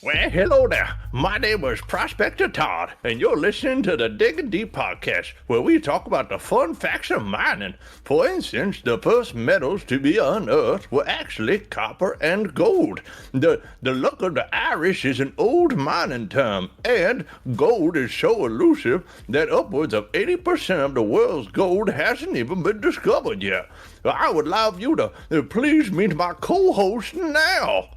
Well, hello there. My name is Prospector Todd, and you're listening to the Digging Deep podcast, where we talk about the fun facts of mining. For instance, the first metals to be unearthed were actually copper and gold. The luck of the Irish is an old mining term, and gold is so elusive that upwards of 80% of the world's gold hasn't even been discovered yet. I would love you to please meet my co-host now.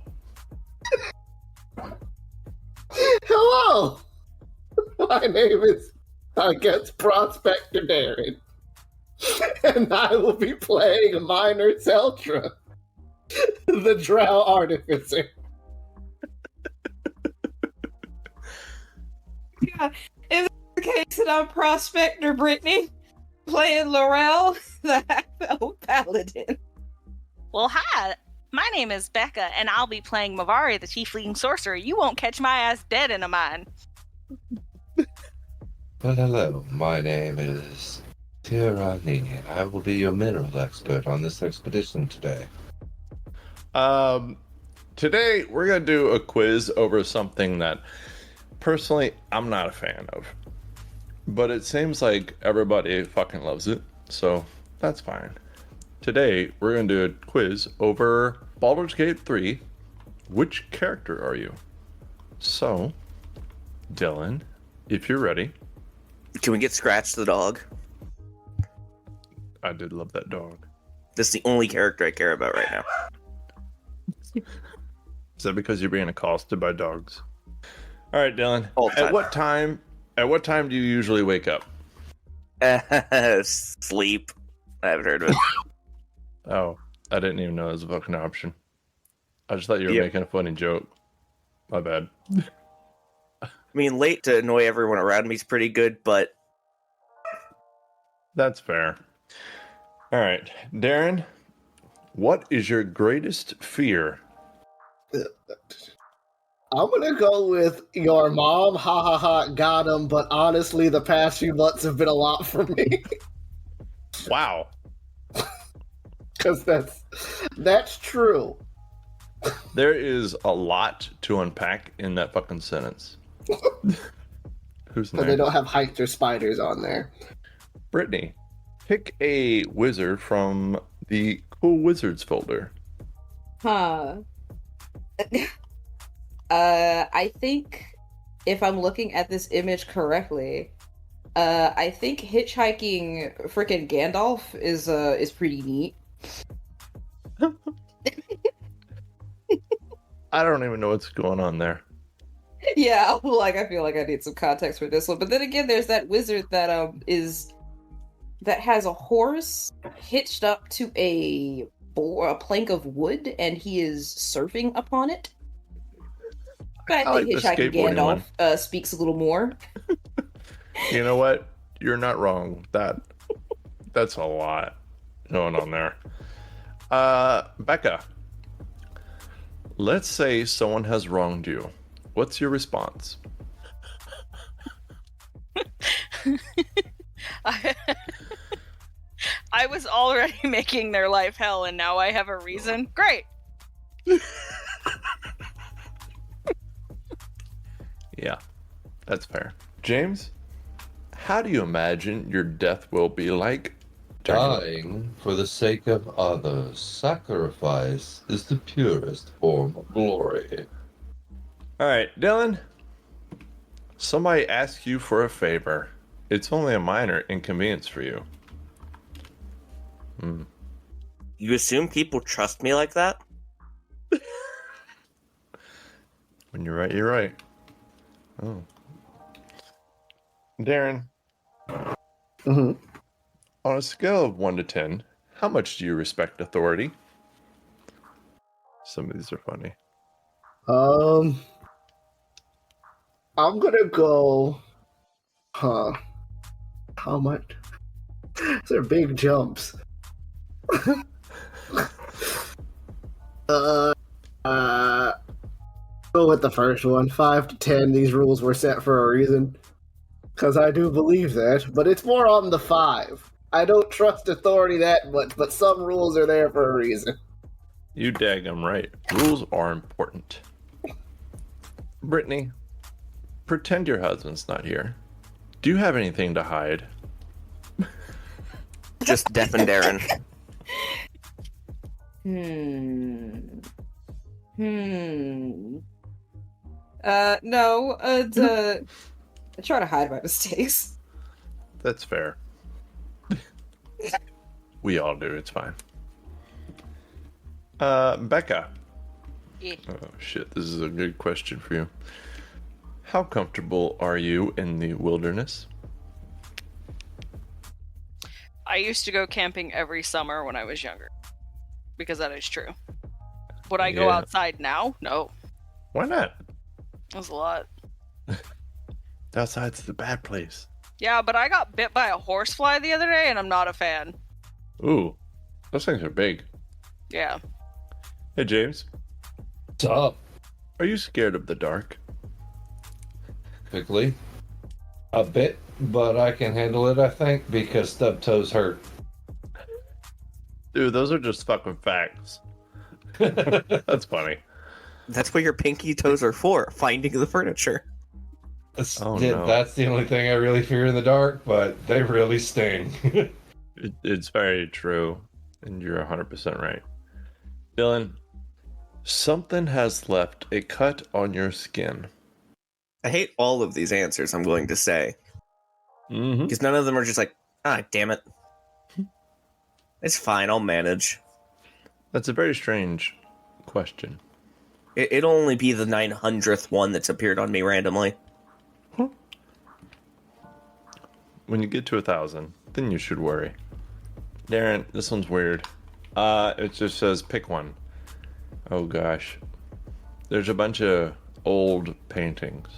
Hello! My name is, I guess, Prospector Darren. And I will be playing Miner Seltra, the Drow Artificer. Yeah, in the case that I'm Prospector Brittany, playing Laurel, the half-elf paladin. Well, hi. My name is Becca, and I'll be playing Mavari, the Tiefling Sorcerer. You won't catch my ass dead in a mine. Well, hello. My name is Tirani, and I will be your mineral expert on this expedition today. Today we're gonna do a quiz over something that personally I'm not a fan of, but it seems like everybody fucking loves it, so that's fine. Today we're gonna do a quiz over Baldur's Gate 3. Which character are you? So, Dylan, if you're ready. Can we get Scratch the dog? I did love that dog. That's the only character I care about right now. Is that because you're being accosted by dogs? All right, Dylan. All the time. At what time do you usually wake up? Sleep. I haven't heard of it. Oh, I didn't even know that was a fucking option. I just thought you were Yep. making a funny joke. My bad. I mean, late to annoy everyone around me is pretty good, but That's fair. All right, Darren, what is your greatest fear? I'm gonna go with your mom, ha ha ha, got him, but honestly, the past few months have been a lot for me. Wow. Because that's true. There is a lot to unpack in that fucking sentence. Who's But they next? don't have heights or spiders on there. Brittany, pick a wizard from the Cool Wizards folder. Huh. I think if I'm looking at this image correctly, I think hitchhiking frickin' Gandalf is pretty neat. I don't even know what's going on there. Yeah, I feel like I need some context for this one. But then again, there's that wizard that has a horse hitched up to a plank of wood, and he is surfing upon it. But I I think like the hitchhiking skateboarding Gandalf speaks a little more. You know what? You're not wrong. That's a lot going on there. Becca, let's say someone has wronged you. What's your response? I was already making their life hell, and now I have a reason. Great. Yeah, that's fair. James, how do you imagine your death will be like? Dying for the sake of others, sacrifice is the purest form of glory. All right, Dylan. Somebody asks you for a favor. It's only a minor inconvenience for you. you assume people trust me like that? When you're right, you're right. Oh. Darren, Mm-hmm. on a scale of 1 to 10, how much do you respect authority? Some of these are funny. I'm gonna go. How much? These are big jumps. Go with the first one. 5 to 10. These rules were set for a reason. Because I do believe that, but it's more on the 5. I don't trust authority that much, but some rules are there for a reason. You daggum right. Rules are important. Brittany, pretend your husband's not here. Do you have anything to hide? Just Death and Darren. No. I try to hide my mistakes. That's fair. We all do. It's fine. Becca. Yeah. Oh shit! This is a good question for you. How comfortable are you in the wilderness? I used to go camping every summer when I was younger. Because that is true. Would I go Yeah. outside now? No. Why not? That's a lot. Outside's the bad place. Yeah, but I got bit by a horsefly the other day and I'm not a fan. Ooh, those things are big. Yeah. Hey James, What's up? are you scared of the dark? Typically, a bit, but I can handle it, I think, because stub toes hurt. Dude, those are just fucking facts. That's funny. That's what your pinky toes are for, finding the furniture. Oh, no. That's the only thing I really fear in the dark, but they really sting. It's very true, and you're 100% right. Dylan, something has left a cut on your skin. I hate all of these answers, I'm going to say. Mm-hmm. Because none of them are just like, damn it. It's fine, I'll manage. That's a very strange question. It'll only be the 900th one that's appeared on me randomly. When you get to 1,000, then you should worry. Darren, this one's weird. It just says pick one. Oh gosh. There's a bunch of old paintings.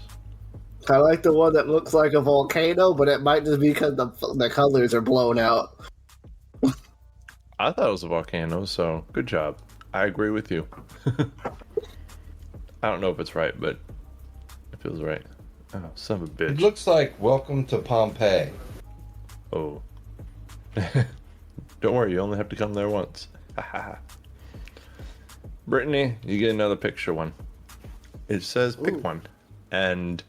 I like the one that looks like a volcano, but it might just be because the colors are blown out. I thought it was a volcano, so good job. I agree with you. I don't know if it's right, but it feels right. Oh, son of a It bitch. looks like Welcome to Pompeii. Oh. Don't worry, you only have to come there once. Brittany, you get another picture one. It says pick one. And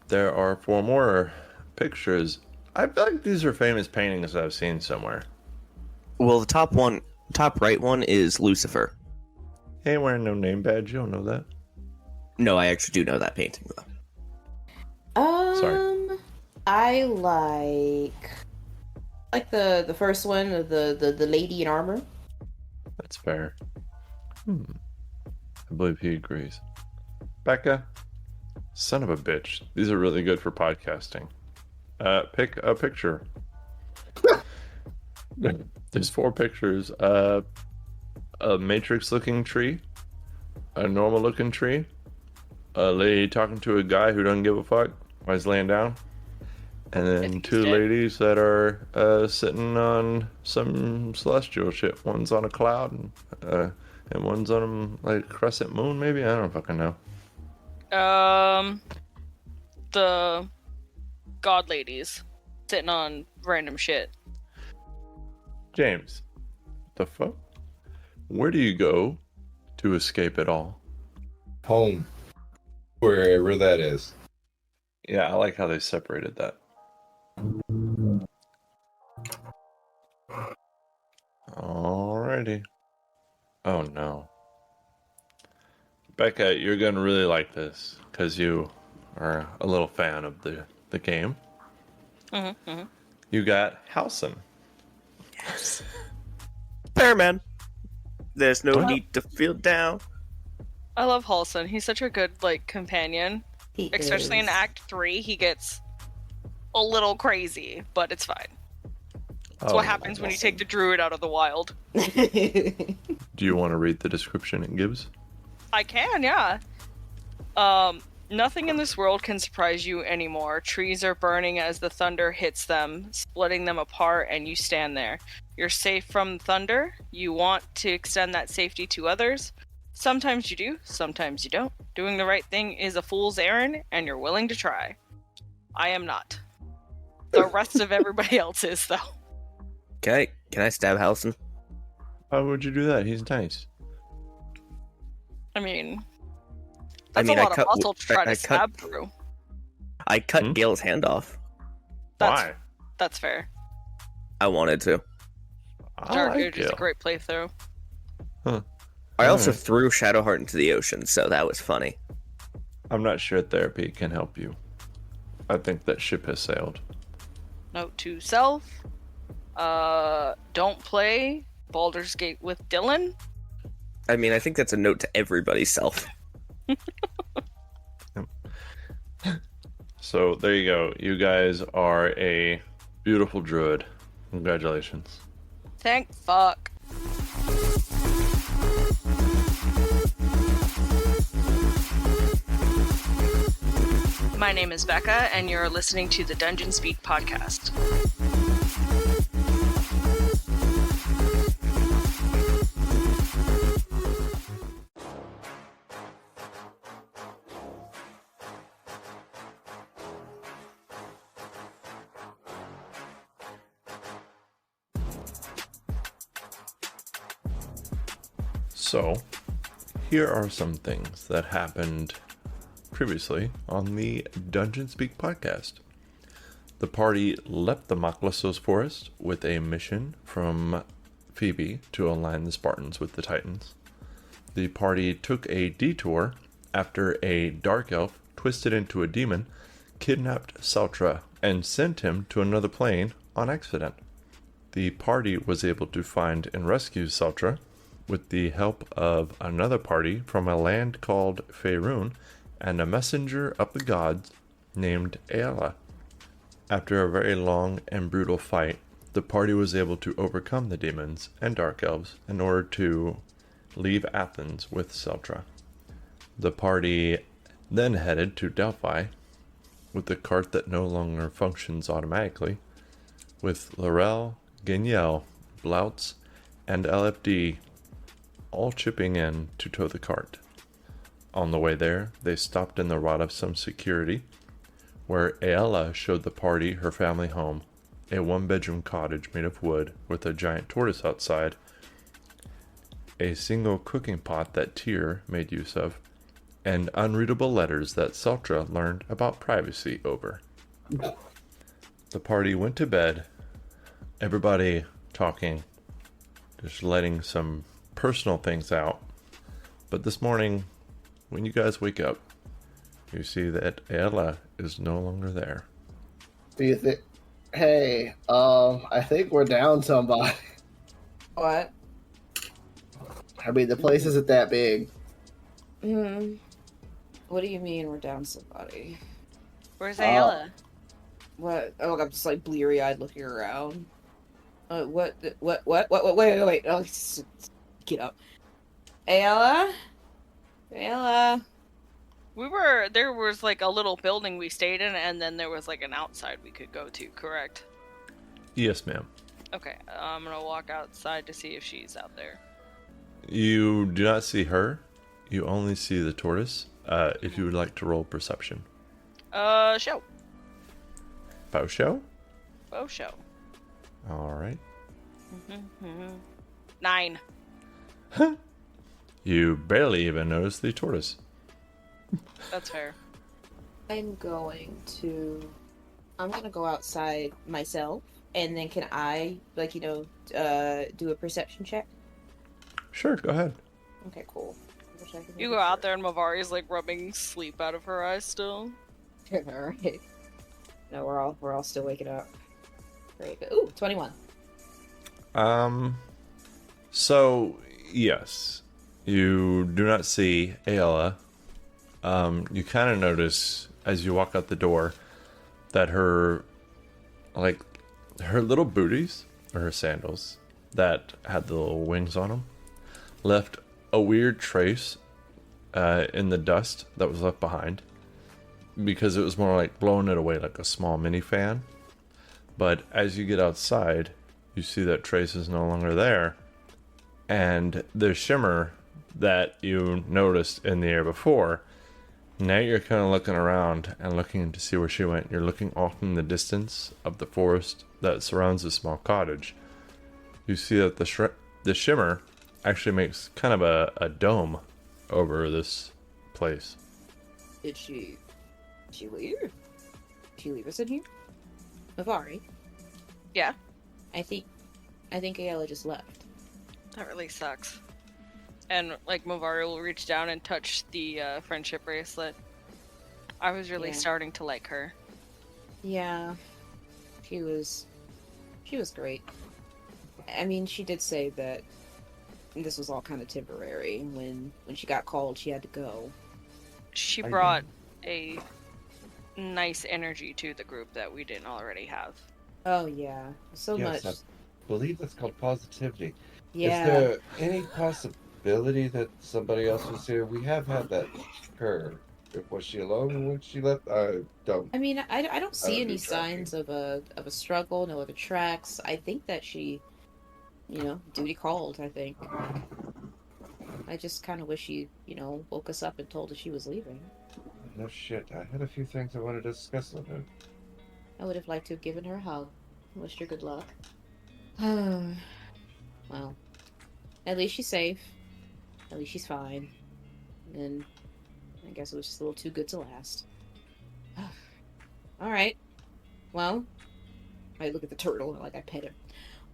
there are 4 more pictures. I feel like these are famous paintings I've seen somewhere. Well, the top right one is Lucifer. He ain't wearing no name badge, you don't know that. No, I actually do know that painting, though. Sorry. I like the first one, the lady in armor. That's fair. I believe he agrees. Becca, son of a bitch. These are really good for podcasting. Pick a picture. There's 4 pictures. A Matrix-looking tree, a normal-looking tree, a lady talking to a guy who doesn't give a fuck while he's laying down, and then think 2 he's dead. ladies that are sitting on some celestial shit. One's on a cloud, and one's on like a crescent moon, maybe? I don't fucking know. The god ladies sitting on random shit. James, the fuck? Where do you go to escape it all? Home. Wherever that is. Yeah, I like how they separated that. Alrighty. Oh no. Becca, you're gonna really like this because you are a little fan of the game. You got Halson. Fair, man. There's no What? need to feel down. I love Halson. He's such a good companion. He Especially in is. Act 3, he gets a little crazy, but it's fine. That's Oh, what happens when you take the druid out of the wild. Do you want to read the description it gives? I can, yeah. Nothing in this world can surprise you anymore. Trees are burning as the thunder hits them, splitting them apart, and you stand there. You're safe from thunder. You want to extend that safety to others. Sometimes you do, sometimes you don't. Doing the right thing is a fool's errand, and you're willing to try. I am not. The rest of everybody else is, though. Can I stab Halson? Why would you do that? He's nice. I mean, That's mean, a I lot cut. of muscle to try to I cut. stab through. I cut Gale's hand off. Why? That's fair. I wanted to. Dark like Age is a Gale. great playthrough. I also threw Shadowheart into the ocean, so that was funny. I'm not sure therapy can help you. I think that ship has sailed. Note to self: don't play Baldur's Gate with Dylan. I mean, I think that's a note to everybody's self. So there you go. You guys are a beautiful druid. Congratulations. Thank fuck. My name is Becca, and you're listening to the Dungeon Speak podcast. So, here are some things that happened previously on the Dungeon Speak podcast. The party left the Maklassos forest with a mission from Phoebe to align the Spartans with the Titans. The party took a detour after a dark elf twisted into a demon kidnapped Saltra and sent him to another plane on accident. The party was able to find and rescue Saltra with the help of another party from a land called Faerun and a messenger of the gods named Aela. After a very long and brutal fight, the party was able to overcome the demons and dark elves in order to leave Athens with Saltra. The party then headed to Delphi with the cart that no longer functions automatically, with Laurel, Geniel, Bloutz, and LFD all chipping in to tow the cart. On the way there, they stopped in the rot of some security, where Aela showed the party her family home, a one-bedroom cottage made of wood with a giant tortoise outside, a single cooking pot that Tyr made use of, and unreadable letters that Saltra learned about privacy over. The party went to bed, everybody talking, just letting some personal things out. But this morning, when you guys wake up, you see that Aela is no longer there. Do you think? Hey, I think we're down somebody. What? I mean, the place isn't that big. What do you mean we're down somebody? Where's Ayala? What? Oh, I'm just like bleary-eyed looking around. What? Wait. Oh, get up. Ayala? Ayala? There was like a little building we stayed in, and then there was like an outside we could go to, correct? Yes, ma'am. Okay, I'm gonna walk outside to see if she's out there. You do not see her. You only see the tortoise. If you would like to roll perception. Show. Bow show? Oh, show. Alright. 9. You barely even notice the tortoise. That's fair. I'm gonna go outside myself, and then can I, do a perception check? Sure, go ahead. Okay, cool. You go out there and Mavari's like rubbing sleep out of her eyes still. Alright. No, we're all still waking up. Great. Ooh, 21. So, yes. You do not see Aela. You kind of notice as you walk out the door that her little booties, or her sandals, that had the little wings on them, left a weird trace in the dust that was left behind, because it was more like blowing it away like a small mini fan. But as you get outside, you see that trace is no longer there, and the shimmer that you noticed in the air before, now you're kind of looking around and looking to see where she went. You're looking off in the distance of the forest that surrounds the small cottage. You see that the shimmer actually makes kind of a dome over this place. Did she leave? She leave us in here? Mavari? Yeah. I think Ayala just left. That really sucks. And like Movari will reach down and touch the friendship bracelet. I was really Yeah. starting to like her. Yeah. She was great. I mean, she did say that this was all kind of temporary. When she got called, she had to go. She I brought a nice energy to the group that we didn't already have. Oh yeah, so Yes, much. I believe that's called positivity. Yeah. Is there any possibility that somebody else was here? We have had that occur. Was she alone when she left? I don't. I mean, I don't see don't any do tracking. signs of a struggle, no other tracks. I think that she, duty called, I think. I just kind of wish she, woke us up and told us she was leaving. No shit. I had a few things I wanted to discuss with her. I would have liked to have given her a hug. Wished her good luck. Well, at least she's safe. At least she's fine. And I guess it was just a little too good to last. All right. Well, I look at the turtle and I pet him.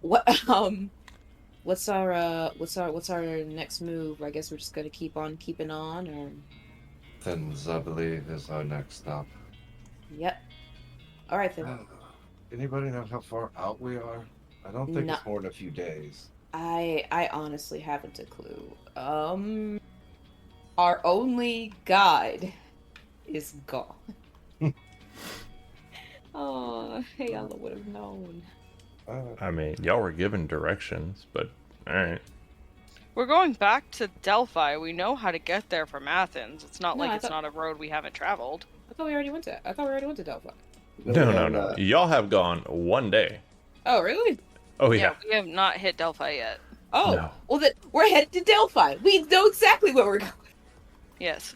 What's our next move? I guess we're just gonna keep on keeping on, or Athens, I believe, is our next stop. yep. All right then. Anybody know how far out we are? I don't think No. it's more than a few days. I honestly haven't a clue. Our only guide is gone. Oh, hey, I would have known. I mean, y'all were given directions, but alright. We're going back to Delphi. We know how to get there from Athens. It's not No, like I it's thought- not a road we haven't traveled. I thought we already went to Delphi. No. Y'all have gone one day. Oh, really? Oh, yeah. We have not hit Delphi yet. Oh, No. well then we're headed to Delphi. We know exactly where we're going. Yes.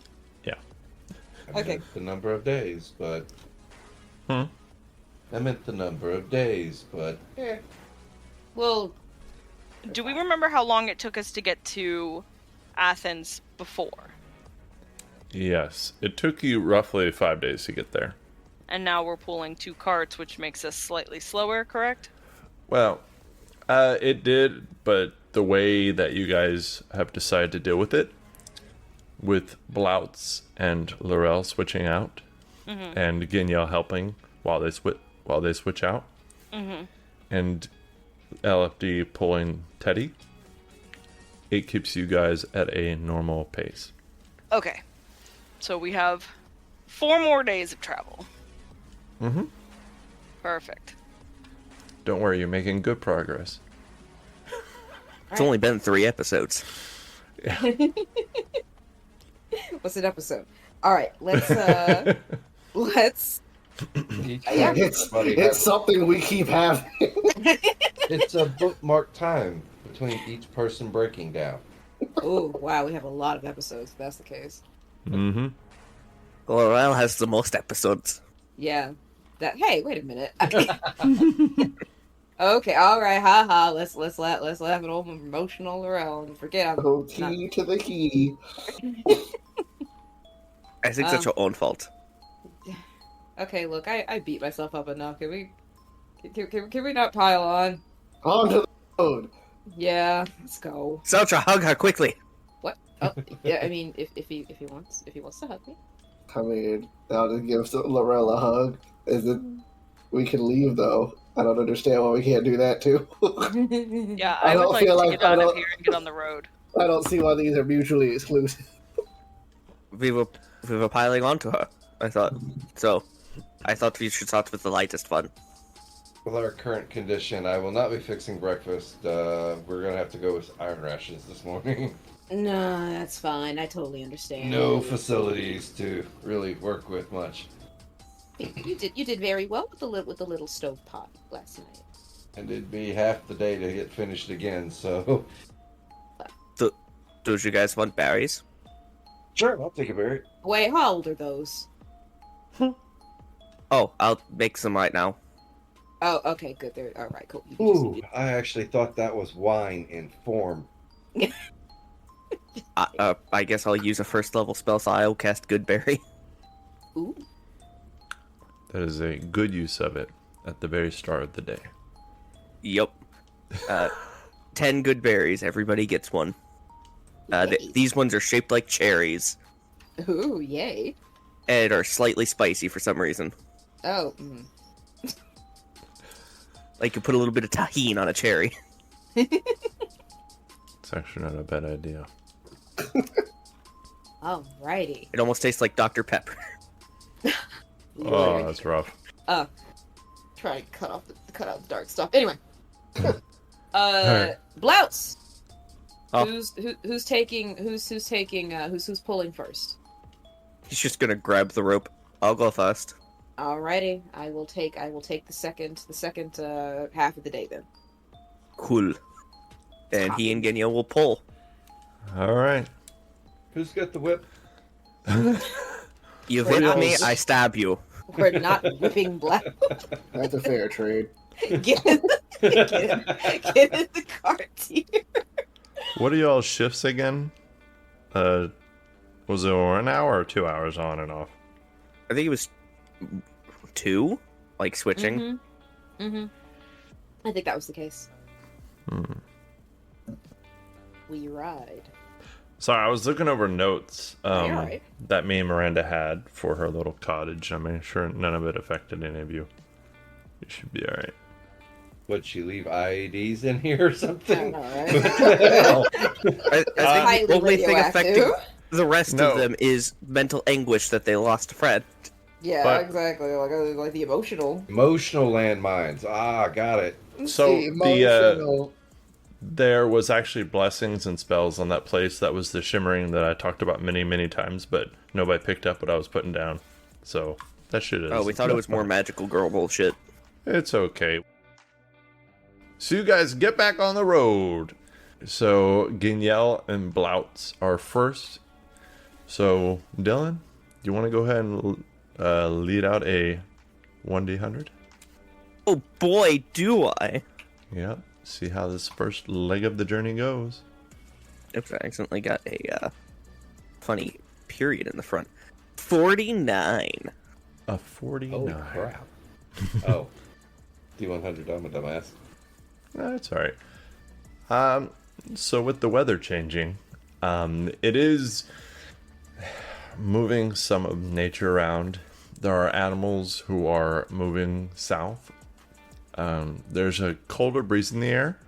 I Okay. meant the number of days, but... Hmm? I meant the number of days, but... Well, Do we remember how long it took us to get to Athens before? Yes. It took you roughly 5 days to get there. And now we're pulling 2 carts, which makes us slightly slower, correct? Well, it did, but the way that you guys have decided to deal with it, with Bloutz and Laurel switching out, and Ginyel helping while they switch out, and LFD pulling Teddy, it keeps you guys at a normal pace. Okay. So we have 4 more days of travel. Mm-hmm. Perfect. Don't worry, you're making good progress. It's only been 3 episodes. what's an episode? All right, let's Yeah. It's something we keep having. It's a bookmark time between each person breaking down. Oh, wow, we have a lot of episodes if that's the case. Mm-hmm. Laurel has the most episodes. Yeah. Hey, wait a minute. Okay, all right, haha. Let's have an old emotional Laurel and forget I'm OT to the key. I think that's your own fault. Okay, look, I beat myself up enough. Can we not pile on? On to the road. Yeah, let's go. Seltra, hug her quickly. What? Oh, yeah. I mean, if he wants to hug me. I mean, I'll just give Laurel a hug. We can leave though. I don't understand why we can't do that too. Yeah, I I would don't like feel to like- get I out of don't- here and get on the road. I don't see why these are mutually exclusive. We were piling onto her. I thought we should start with the lightest one. With our current condition, I will not be fixing breakfast. We're gonna have to go with iron rations this morning. No, that's fine. I totally understand. No facilities to really work with much. You did very well with the little stove pot last night. And it'd be half the day to get finished again, so... Do you guys want berries? Sure, I'll take a berry. Wait, how old are those? Oh, I'll make some right now. Oh, okay, good. They're all right. Cool. You just- Ooh, I actually thought that was wine in form. I guess I'll use a first level spell, so I'll cast Good Berry. Ooh. That is a good use of it at the very start of the day. Yep. 10 good berries. Everybody gets one. Yay. These ones are shaped like cherries Ooh, yay. and are slightly spicy for some reason. Oh. Like you put a little bit of tahini on a cherry. It's actually not a bad idea. Alrighty. It almost tastes like Dr. Pepper. Oh, that's rough. Try to cut out the dark stuff. Anyway. Alright. Blouse. Oh. Who's pulling first? He's just gonna grab the rope. I'll go first. Alrighty. I will take the second half of the day then. Cool. And he and Genya will pull. All right. Who's got the whip? You We're hit not- me, I stab you. We're not whipping Blouse. That's a fair trade. Get in the cart here. What are y'all's shifts again? Was it 1 hour or 2 hours on and off? I think it was 2, like switching. I think that was the case. Hmm. We ride. Sorry, I was looking over notes You're all right. that me and Miranda had for her little cottage. I made sure none of it affected any of you. You should be all right. Would she leave IEDs in here or I something? know, right? What the hell? I think Highly the only thing radioactive. affecting the rest No. of them is mental anguish that they lost a friend. Yeah, But- exactly. Like the emotional. Emotional landmines. Ah, got it. So Emotional. there was actually blessings and spells on that place. That was the shimmering that I talked about many, many times, but nobody picked up what I was putting down. So that shit is. Oh, we thought it was more magical girl bullshit. It's okay. So you guys get back on the road. So Gignell and Bloutz are first. So Dylan, you want to go ahead and lead out a 1d100? Oh boy, do I! Yep. See how this first leg of the journey goes. Oops, I accidentally got a funny period in the front. 49. A 49. Holy crap. Oh. D100, I'm a dumbass. That's all right. So with the weather changing, it is moving some of nature around. There are animals who are moving south. There's a colder breeze in the air,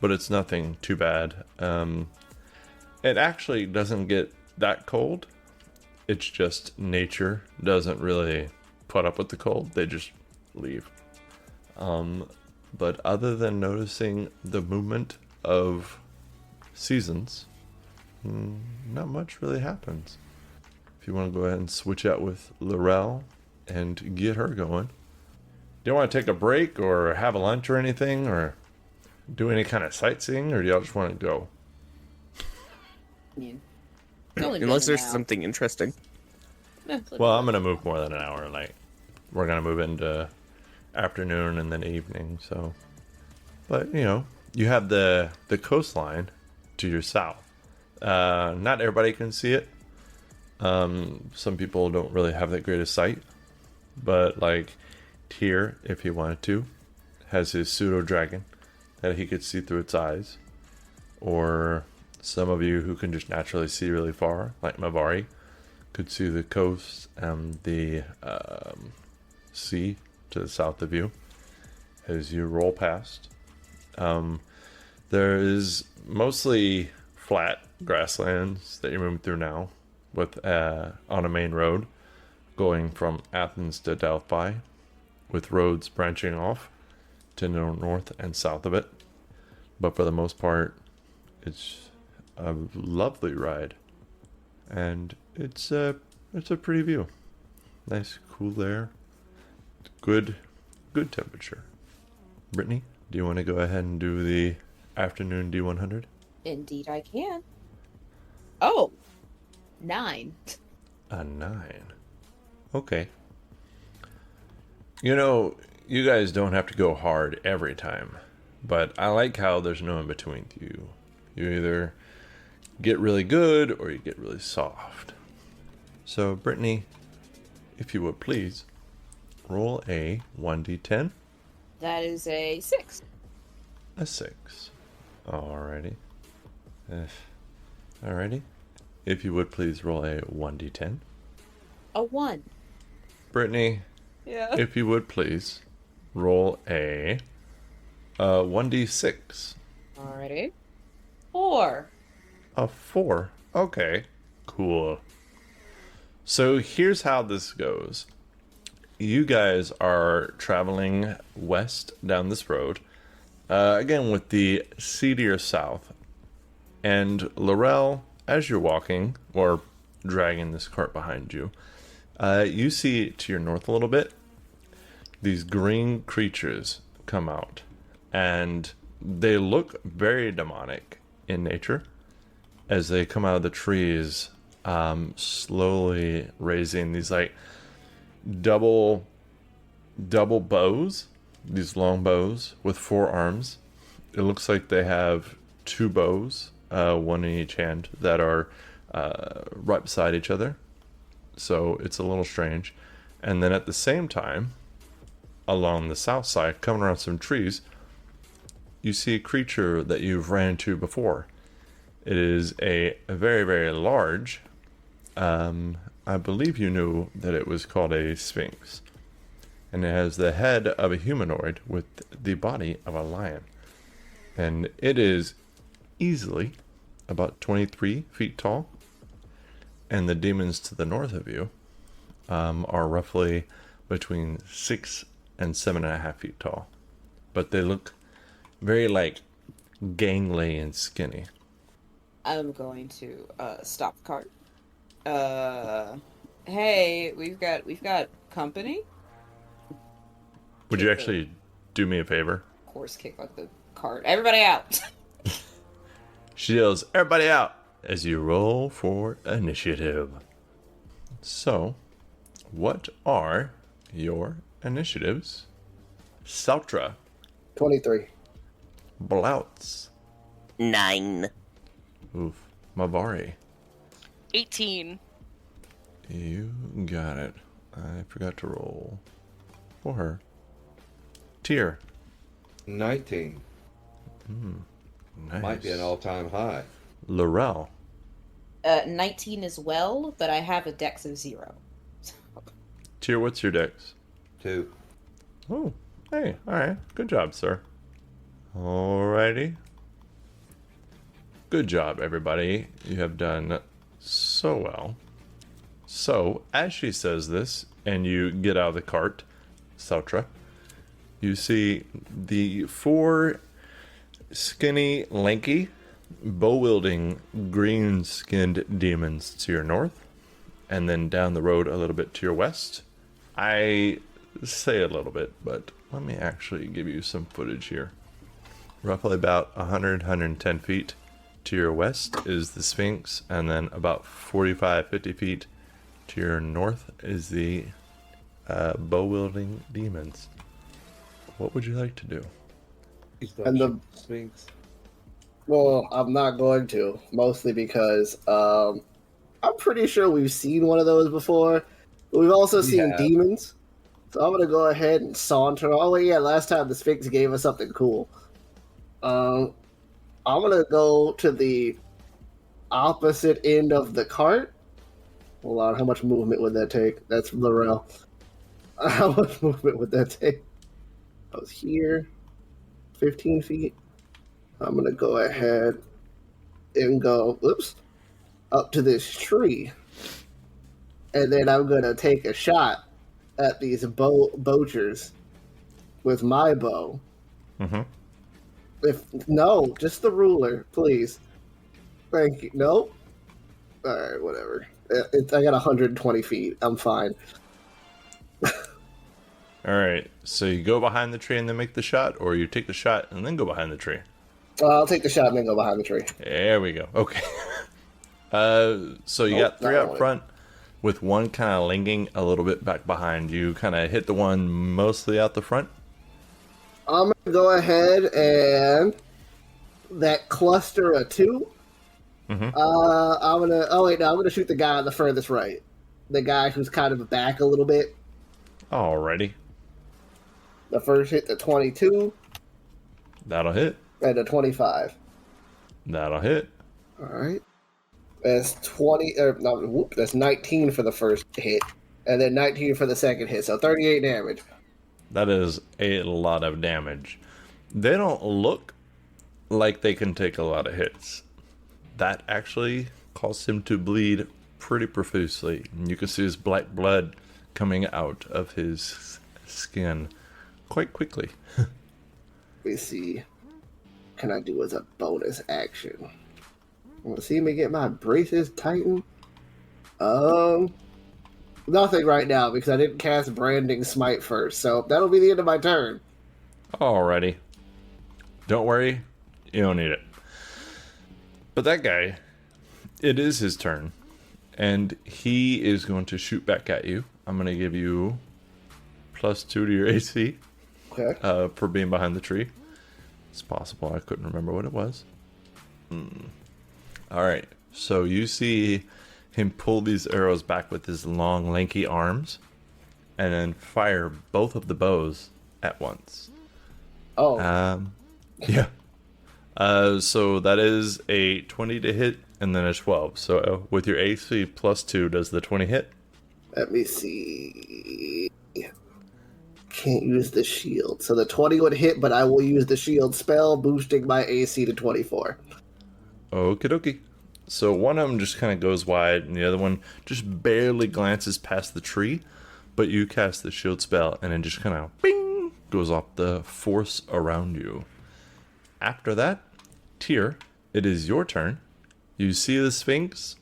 but it's nothing too bad. It actually doesn't get that cold. It's just nature doesn't really put up with the cold. They just leave. But other than noticing the movement of seasons, not much really happens. If you want to go ahead and switch out with Laurel and get her going. Do you want to take a break or have a lunch or anything or do any kind of sightseeing, or do y'all just want to go? I mean, it's only been Unless an there's hour. something interesting. Yeah, it's like- Well, I'm going to move more than an hour. Like, we're going to move into afternoon and then evening, so. But, you know, you have the coastline to your south. Not everybody can see it. Some people don't really have that great a sight. But, like, Tyr, if he wanted to, has his pseudo-dragon that he could see through its eyes. Or some of you who can just naturally see really far, like Mavari, could see the coast and the sea to the south of you as you roll past. There is mostly flat grasslands that you're moving through now, with on a main road going from Athens to Delphi, with roads branching off to the north and south of it. But for the most part, it's a lovely ride, and it's a pretty view. Nice cool air, good temperature. Brittany, do you want to go ahead and do the afternoon D100? Indeed, I can. Oh, 9. A 9. Okay. You know, you guys don't have to go hard every time, but I like how there's no in between you. You either get really good or you get really soft. So, Brittany, if you would please, roll a 1d10. That is a 6. A 6. Alrighty. Alrighty. If you would please roll a 1d10. A 1. Brittany, Yeah. if you would please roll a 1d6. Alrighty. 4. A 4. Okay. Cool. So here's how this goes. You guys are traveling west down this road. Again, with the sea to your south. And Laurel, as you're walking, or dragging this cart behind you, you see to your north a little bit, these green creatures come out. And they look very demonic in nature as they come out of the trees, slowly raising these like double bows, these long bows with 4 arms. It looks like they have 2 bows, one in each hand, that are right beside each other. So it's a little strange. And then at the same time, along the south side, coming around some trees, you see a creature that you've ran into before. It is a very, very large, I believe you knew that it was called a sphinx. And it has the head of a humanoid with the body of a lion. And it is easily about 23 feet tall. And the demons to the north of you are roughly between 6 and 7.5 feet tall. But they look very like gangly and skinny. I'm going to stop the cart. Hey, we've got company. Would you actually do me a favor? Of course, kick like the cart. Everybody out. She yells, "Everybody out!" as you roll for initiative. So, what are your initiatives? Sautra, 23. Blouts, 9. oof, Mavari. 18. You got it. I forgot to roll for her. Tyr. 19. Nice. Might be an all-time high. Laurel. 19 as well, but I have a dex of 0. Tyr, what's your dex? 2. Oh, hey, alright. Good job, sir. Alrighty. Good job, everybody. You have done so well. So, as she says this, and you get out of the cart, Sautra, you see the 4 skinny, lanky, bow-wielding, green-skinned demons to your north, and then down the road a little bit to your west. I say a little bit, but let me actually give you some footage here. Roughly about 110 feet to your west is the Sphinx, and then about 50 feet to your north is the bow-wielding demons. What would you like to do? And the Sphinx. Well, I'm not going to, mostly because I'm pretty sure we've seen one of those before. But we've also seen Yeah. demons. So I'm gonna go ahead and saunter. Oh yeah, last time the Sphinx gave us something cool. I'm gonna go to the opposite end of the cart. Hold on, how much movement would that take? That's Laurel. How much movement would that take? I was here, 15 feet. I'm gonna go ahead and go, up to this tree, and then I'm gonna take a shot at these poachers with my bow. Mm-hmm. No, just the ruler, please. Thank you. Nope. All right, whatever. I got 120 feet. I'm fine. Alright, so you go behind the tree and then make the shot, or you take the shot and then go behind the tree? I'll take the shot and then go behind the tree. There we go. Okay. So you got 3 not up really. front with one kind of linking a little bit back behind. You kind of hit the one mostly out the front. I'm gonna go ahead and that cluster of 2. Mhm. I'm gonna. Oh wait, no, I'm gonna shoot the guy on the furthest right. the guy who's kind of back a little bit. Alrighty. The first hit, the 22, That'll hit. and the 25. That'll hit. All right. That's 20. That's 19 for the first hit, and then 19 for the second hit. So 38 damage. That is a lot of damage. They don't look like they can take a lot of hits. That actually caused him to bleed pretty profusely. You can see his black blood coming out of his skin quite quickly. Let me see. What can I do as a bonus action? Want to see me get my braces tightened? Nothing right now because I didn't cast Branding Smite first. So that'll be the end of my turn. Alrighty. Don't worry, you don't need it. But that guy, it is his turn. And he is going to shoot back at you. I'm going to give you +2 to your AC Okay. for being behind the tree. It's possible I couldn't remember what it was. Alright, so you see him pull these arrows back with his long, lanky arms. And then fire both of the bows at once. Oh, Yeah. So that is a 20 to hit and then a 12. So with your AC +2, does the 20 hit? let me see. Can't use the shield. So the 20 would hit, but I will use the shield spell, boosting my AC to 24. Okie dokie. So one of them just kind of goes wide, and the other one just barely glances past the tree. But you cast the shield spell, and it just kind of bing goes off the force around you. After that, Tyr, it is your turn. You see the Sphinx.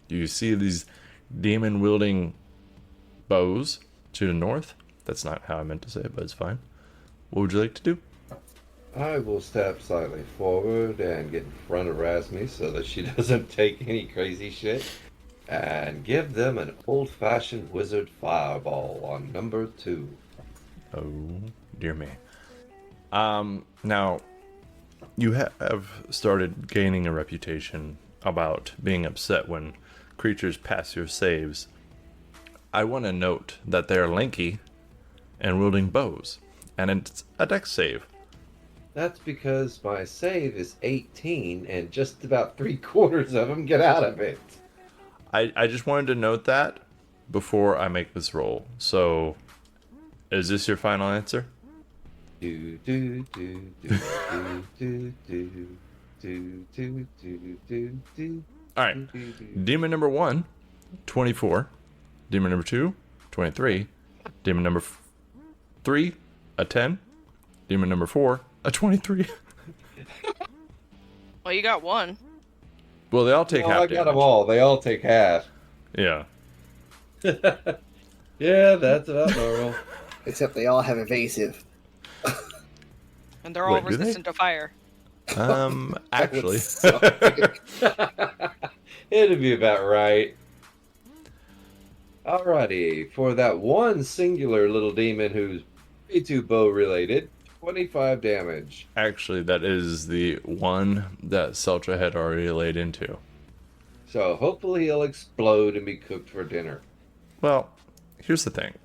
You see these demon-wielding bows to the north. That's not how I meant to say it, but it's fine. What would you like to do? I will step slightly forward and get in front of Razmi so that she doesn't take any crazy shit. And give them an old-fashioned wizard fireball on number 2. Oh, dear me. Now, you have started gaining a reputation about being upset when creatures pass your saves. I want to note that they're lanky and wielding bows, and it's a dex save. That's because my save is 18 and just about 3/4 of them get out of it. I just wanted to note that before I make this roll. So, is this your final answer? Do do do do do do do do do do do. All right. Demon number 1, 24. Demon number 2, 23. Demon number 3, a 10. Demon number 4, a 23. Well, you got one. Well, they all take half I damage. got them all. They all take half. Yeah. Yeah, that's about normal. Except they all have evasive. And they're all Wait, do they? resistant to fire. Actually. It'd be about right. Alrighty, for that one singular little demon who's way too bow related, 25 damage. Actually, that is the one that Seltra had already laid into. So hopefully he'll explode and be cooked for dinner. Well, here's the thing.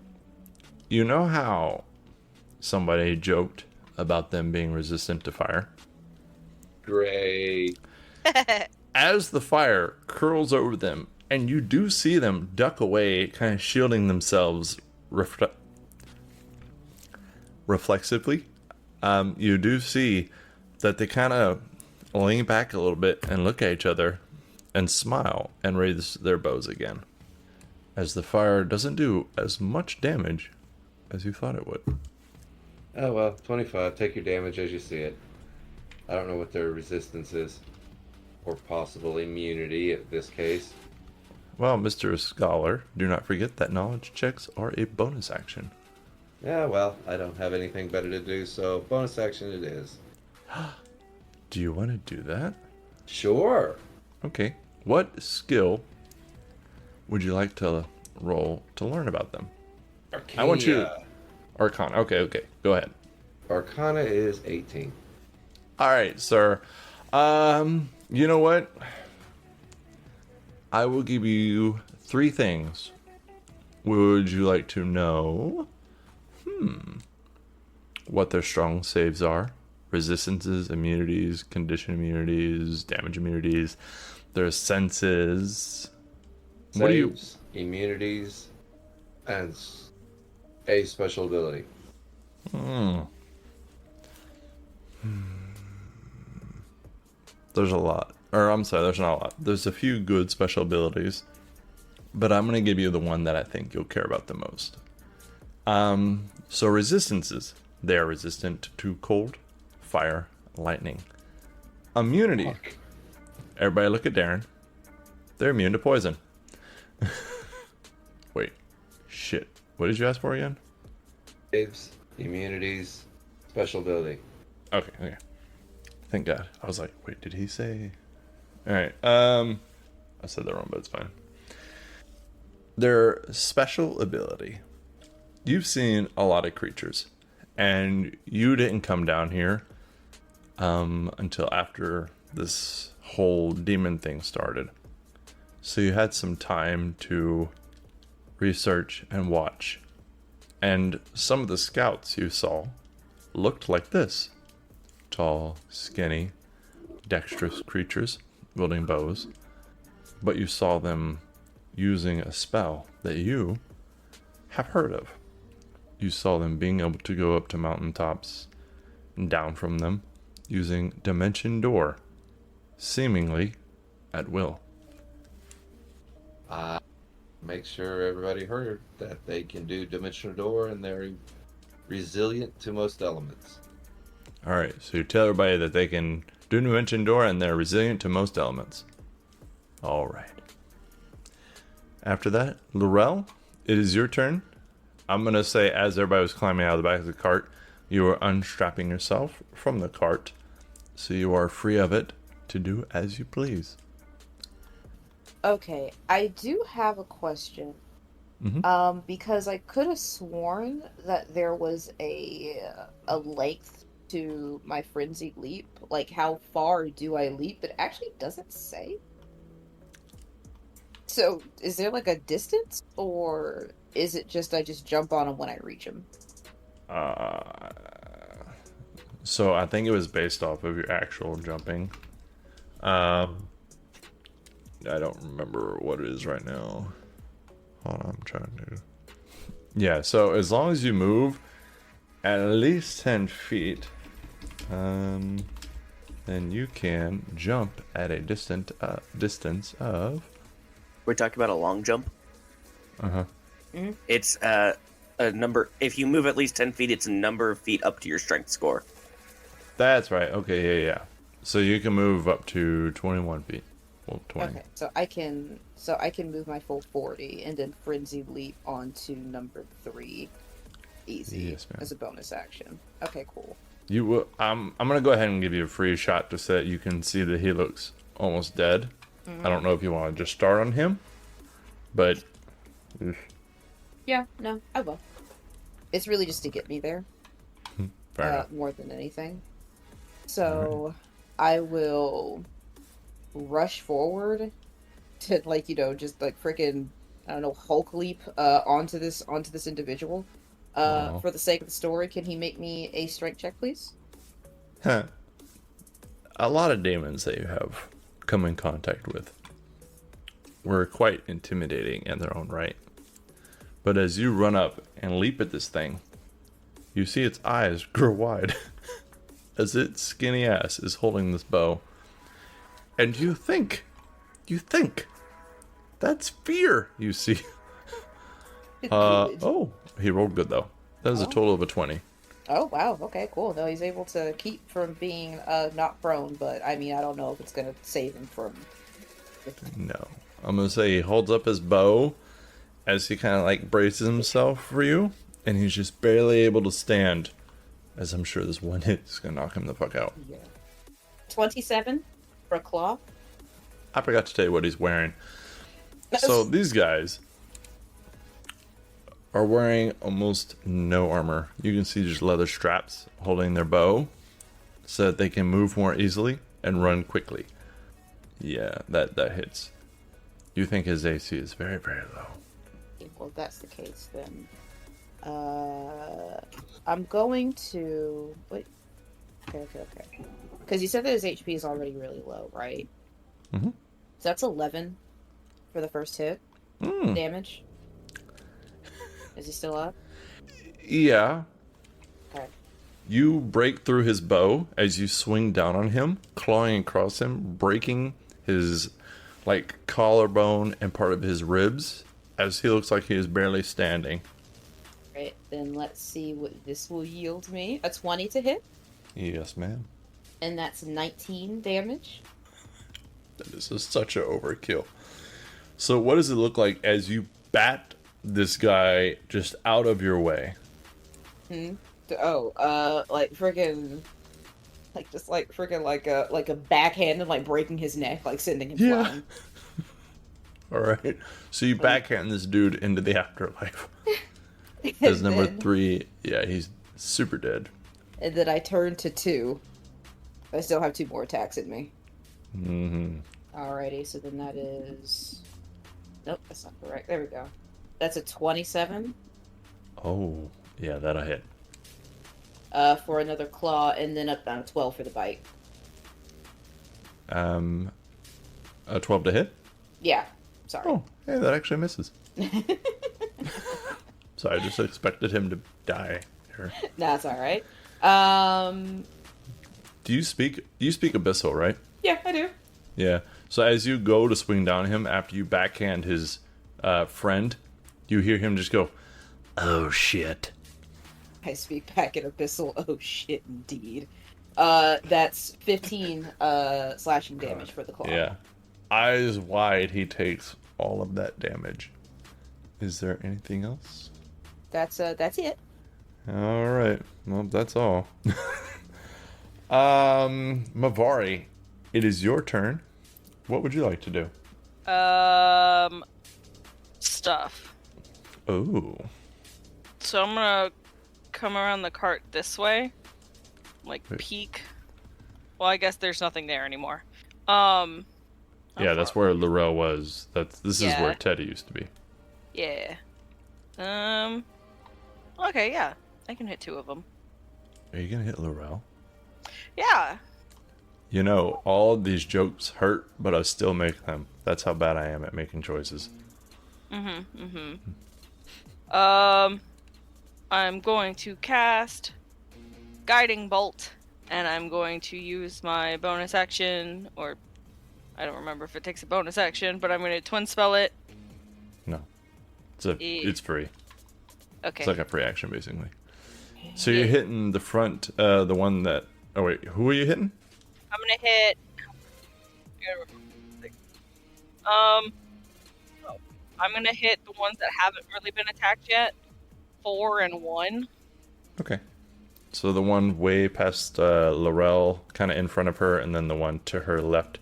You know how somebody joked about them being resistant to fire? Great. As the fire curls over them, and you do see them duck away, kind of shielding themselves reflexively, you do see that they kind of lean back a little bit and look at each other and smile and raise their bows again, as the fire doesn't do as much damage as you thought it would. Oh well, 25. Take your damage as you see it. I don't know what their resistance is. Or possible immunity in this case. Well, Mr. Scholar, do not forget that knowledge checks are a bonus action. Yeah, well, I don't have anything better to do, so bonus action it is. Do you want to do that? Sure. Okay. What skill would you like to roll to learn about them? Arcana. I want you to... Arcana. Okay. Go ahead. Arcana is 18. All right, sir. You know what? I will give you 3 things Would you like to know what their strong saves are? Resistances, immunities, condition immunities, damage immunities, their senses. What do you... Saves, immunities, and a special ability. There's a lot. Or, I'm sorry, there's not a lot. There's a few good special abilities. But I'm going to give you the one that I think you'll care about the most. So resistances. They are resistant to cold, fire, lightning. Immunity. Fuck. Everybody look at Darren. They're immune to poison. Wait. Shit. What did you ask for again? Saves, immunities, special ability. Okay. Thank God. I was like, wait, did he say... Alright, I said that wrong, but it's fine. Their special ability. You've seen a lot of creatures, and you didn't come down here until after this whole demon thing started. So you had some time to research and watch. And some of the scouts you saw looked like this. Tall, skinny, dexterous creatures wielding bows. But you saw them using a spell that you have heard of. You saw them being able to go up to mountaintops and down from them using Dimension Door, seemingly at will. Make sure everybody heard that they can do Dimensional Door and they're resilient to most elements. Alright, so you tell everybody that they can do Dimension Door and they're resilient to most elements. Alright. After that, Laurel, it is your turn. I'm going to say, as everybody was climbing out of the back of the cart, you are unstrapping yourself from the cart, so you are free of it to do as you please. Okay, I do have a question. Because I could have sworn that there was a length to my frenzied leap. Like, how far do I leap? It actually doesn't say. So, is there like a distance, or is it just I just jump on him when I reach him? So I think it was based off of your actual jumping. I don't remember what it is right now. Hold on, I'm trying to... Yeah, so as long as you move at least 10 feet, then you can jump at a distance of... We're talking about a long jump. Uh-huh. Mm-hmm. It's a number. If you move at least 10 feet, it's a number of feet up to your strength score. That's right. Okay, yeah. So you can move up to 21 feet. Well, 20. Okay, so I can move my full 40 and then frenzied leap onto number 3, easy, Yes, ma'am. as a bonus action. Okay, cool. You will. I'm gonna go ahead and give you a free shot to say you can see that he looks almost dead. I don't know if you want to just start on him, but Yeah, no, I will. It's really just to get me there, fair enough. more than anything. So I will rush forward to just freaking, I don't know, Hulk leap onto this individual. For the sake of the story, can he make me a strength check, please? A lot of demons that you have come in contact with were quite intimidating in their own right. But as you run up and leap at this thing, you see its eyes grow wide as its skinny ass is holding this bow. And you think, that's fear, you see. Oh, he rolled good though. That was a total of a 20. Oh, wow. Okay, cool. No, he's able to keep from being not prone, but I mean, I don't know if it's going to save him from... No. I'm going to say he holds up his bow as he kind of like braces himself for you, and he's just barely able to stand, as I'm sure this one hit is going to knock him the fuck out. Yeah. 27 for a claw. I forgot to tell you what he's wearing. So these guys are wearing almost no armor. You can see just leather straps holding their bow so that they can move more easily and run quickly. Yeah, that hits. You think his AC is very, very low. Well, if that's the case, then I'm going to wait. Okay. Because you said that his HP is already really low, right? Mm-hmm. So that's 11 for the first hit damage. Is he still up? Yeah. Okay. You break through his bow as you swing down on him, clawing across him, breaking his collarbone and part of his ribs as he looks like he is barely standing. Right, then let's see what this will yield me. A 20 to hit, Yes, ma'am. and that's 19 damage. This is such an overkill. So what does it look like as you bat this guy just out of your way? Like freaking, like a backhand and like breaking his neck, like sending him flying. All right. So you backhand this dude into the afterlife. As number 3, yeah, he's super dead. And then I turn to 2. I still have 2 more attacks in me. Mm-hmm. Alrighty, so then that is... Nope, that's not correct. There we go. That's a 27. Oh, yeah, that'll hit. For another claw, and then up down 12 for the bite. A 12 to hit? Yeah, sorry. Oh, yeah, that actually misses. So I just expected him to die here. That's alright. Do you speak Abyssal, right? Yeah, I do. Yeah. So as you go to swing down him after you backhand his friend, you hear him just go, "Oh shit." I speak back in Abyssal. Oh shit, indeed. That's 15 slashing damage for the claw. Yeah. Eyes wide, he takes all of that damage. Is there anything else? That's it. All right. Well, that's all. Mavari, it is your turn. What would you like to do? Stuff. Oh. So I'm gonna come around the cart this way, like Wait. peek. Well, I guess there's nothing there anymore. Yeah, that's where Laurel was. This is Yeah. where Teddy used to be. Yeah. Okay, yeah. I can hit 2 of them. Are you gonna hit Laurel? Yeah. You know, all these jokes hurt, but I still make them. That's how bad I am at making choices. I'm going to cast Guiding Bolt, and I'm going to use my bonus action, or I don't remember if it takes a bonus action, but I'm going to twin spell it. No. It's free. Okay. It's like a free action, basically. So you're hitting the front, the one that... Oh, wait. Who are you hitting? I'm gonna hit. I'm gonna hit the ones that haven't really been attacked yet. 4 and 1. Okay. So the one way past Laurel, kind of in front of her, and then the one to her left.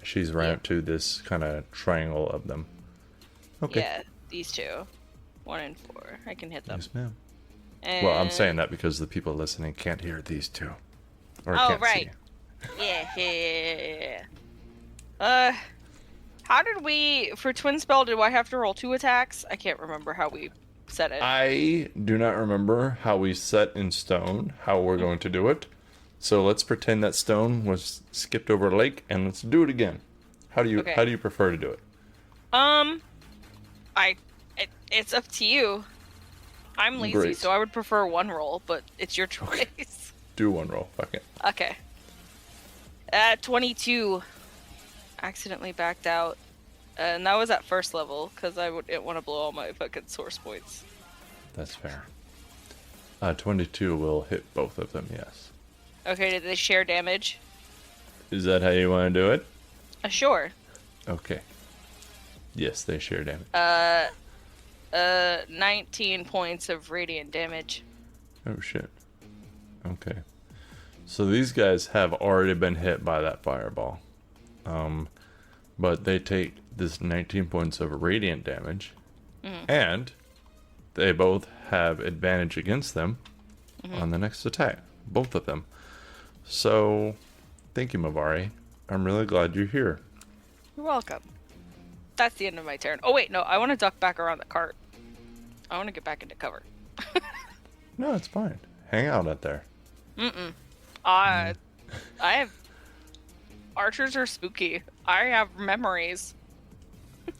She's right up to this kind of triangle of them. Okay. Yeah, these 2. 1 and 4. I can hit them. Yes, ma'am. And... Well, I'm saying that because the people listening can't hear these 2. Or Oh, can't right. see. Yeah. How did we for twin spell? Do I have to roll 2 attacks? I can't remember how we said it. I do not remember how we set in stone how we're going to do it. So let's pretend that stone was skipped over a lake, and let's do it again. How do you prefer to do it? It's up to you. I'm lazy, Great. so I would prefer 1 roll, but it's your choice. Do 1 roll. Fuck it. Okay. 22. Accidentally backed out. And that was at first level, because I didn't want to blow all my fucking source points. That's fair. 22 will hit both of them, yes. Okay, did they share damage? Is that how you want to do it? Sure. Okay. Yes, they share damage. 19 points of radiant damage. Oh, shit. Okay. So these guys have already been hit by that fireball. But they take this 19 points of radiant damage. And they both have advantage against them on the next attack. Both of them. So, thank you, Mavari. I'm really glad you're here. You're welcome. That's the end of my turn. Oh, wait, no, I want to duck back around the cart. I want to get back into cover. No, it's fine. Hang out out there. I have archers are spooky. I have memories.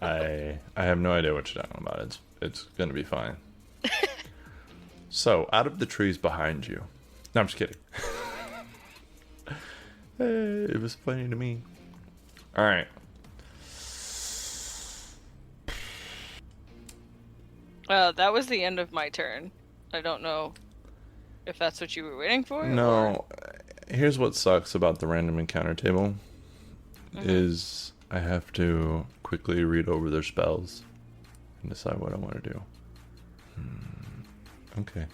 I have no idea what you're talking about. It's gonna be fine. So, out of the trees behind you. No, I'm just kidding. It was funny to me. All right. That was the end of my turn. I don't know if that's what you were waiting for. No. Here's what sucks about the random encounter table. Is I have to quickly read over their spells and decide what I want to do. Okay.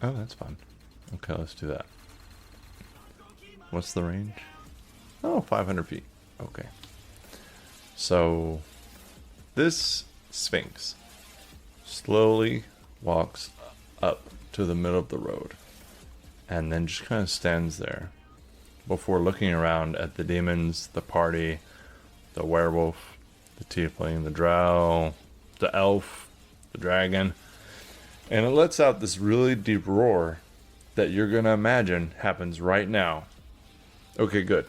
Oh, that's fun. Okay, let's do that. What's the range? Oh, 500 feet. Okay. So, this Sphinx slowly walks up to the middle of the road and then just kind of stands there before looking around at the demons, the party, the werewolf, the tiefling, the drow, the elf, the dragon, and it lets out this really deep roar that you're going to imagine happens right now. Okay, good.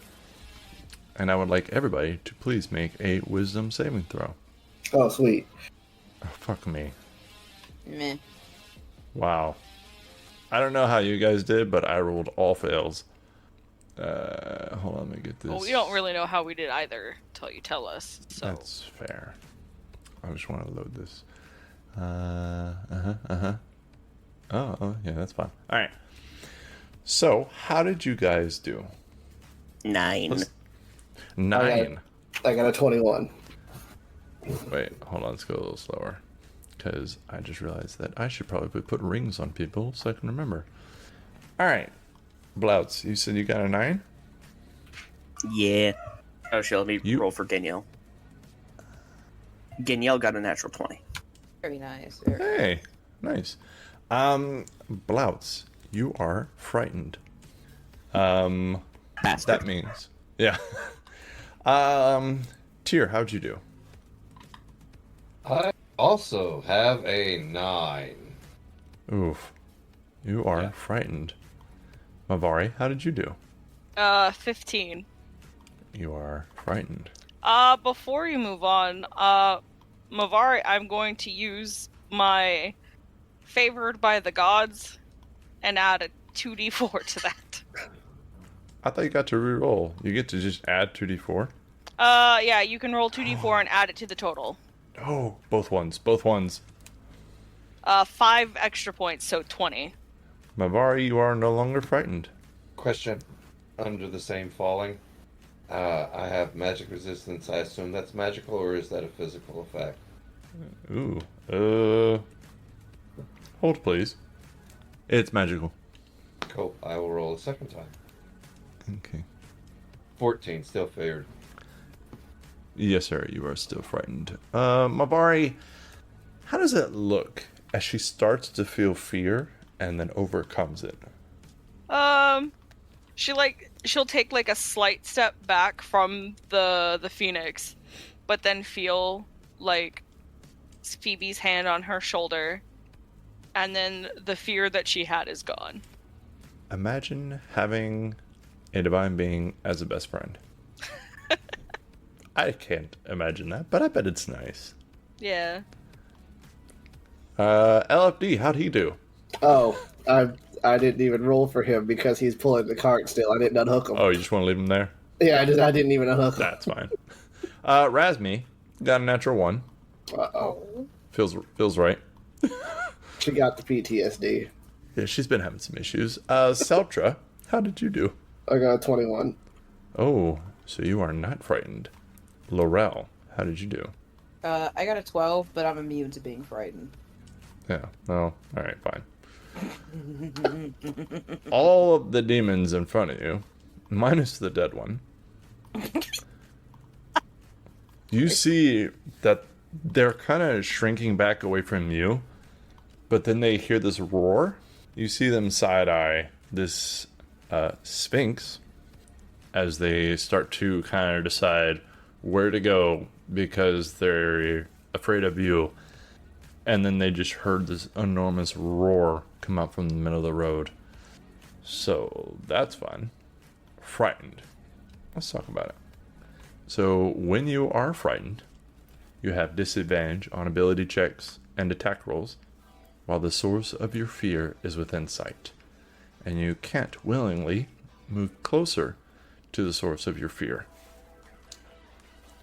And I would like everybody to please make a wisdom saving throw. Oh, sweet. Oh, fuck me. Meh. Wow. I don't know how you guys did, but I rolled all fails. Hold on, let me get this. Well, we don't really know how we did either until you tell us. So That's fair. I just want to load this. Oh, yeah, that's fine. All right. So, how did you guys do? 9. 9. I got a 21. Wait, hold on. Let's go a little slower. Because I just realized that I should probably put rings on people so I can remember. All right. Blouts, you said you got a 9? Yeah. Oh, shit, let me You- roll for Danielle. Danielle got a natural 20. Very nice. Very Hey, nice. Blouts, you are frightened. Bastard. That means, yeah. Tyr, how'd you do? I also have a 9. Oof, you are Yeah. frightened. Mavari, how did you do? 15. You are frightened. Before you move on, Mavari, I'm going to use my favored by the gods and add a 2d4 to that. I thought you got to reroll. You get to just add 2d4? Yeah, you can roll 2d4 and add it to the total. Oh, both ones. Both ones. 5 extra points, so 20. Mavari, you are no longer frightened. Question. Under the same falling, I have magic resistance. I assume that's magical, or is that a physical effect? Ooh. Hold, please. It's magical. Cool. I will roll a second time. Okay. 14, still favored. Yes, sir. You are still frightened. Mavari, how does it look as she starts to feel fear and then overcomes it? She'll take like a slight step back from the phoenix, but then feel like Phoebe's hand on her shoulder, and then the fear that she had is gone. Imagine having a divine being as a best friend. I can't imagine that, but I bet it's nice. Yeah. LFD, how'd he do? Oh, I didn't even roll for him because he's pulling the cart still. I didn't unhook him. Oh, you just want to leave him there? Yeah, I didn't even unhook him. That's fine. Razmi got a natural 1. Uh-oh. Feels right. She got the PTSD. Yeah, she's been having some issues. Seltra, how did you do? I got a 21. Oh, so you are not frightened. Laurel, how did you do? I got a 12, but I'm immune to being frightened. Yeah, well, alright, fine. All of the demons in front of you, minus the dead one, you see that they're kind of shrinking back away from you, but then they hear this roar. You see them side-eye this Sphinx as they start to kind of decide where to go because they're afraid of you. and then they just heard this enormous roar come out from the middle of the road. So that's fun. Frightened. Let's talk about it. So when you are frightened, you have disadvantage on ability checks and attack rolls, while the source of your fear is within sight, and you can't willingly move closer to the source of your fear.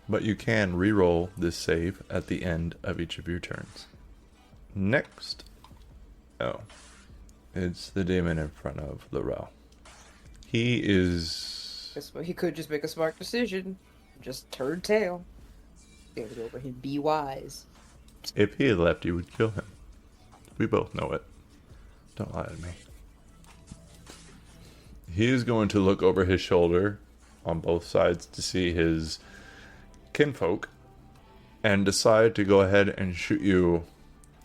But you can re-roll this save at the end of each of your turns. Next. Oh. It's the demon in front of Laurel. He is... Guess what? He could just make a smart decision. Just turn tail. Stand over him. Be wise. If he had left, you would kill him. We both know it. Don't lie to me. He is going to look over his shoulder on both sides to see his kinfolk and decide to go ahead and shoot you.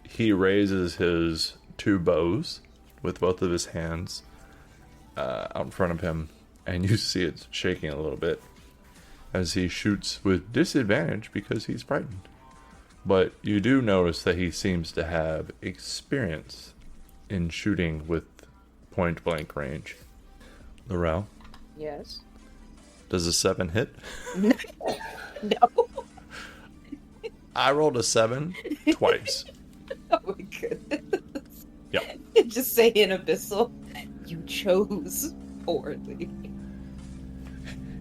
He raises his two bows with both of his hands out in front of him, and you see it shaking a little bit as he shoots with disadvantage because he's frightened. But you do notice that he seems to have experience in shooting with point blank range. Laurel, Yes. does a 7 hit? No. I rolled a 7 twice. Oh my goodness. Yep. Just saying, Abyssal, you chose poorly.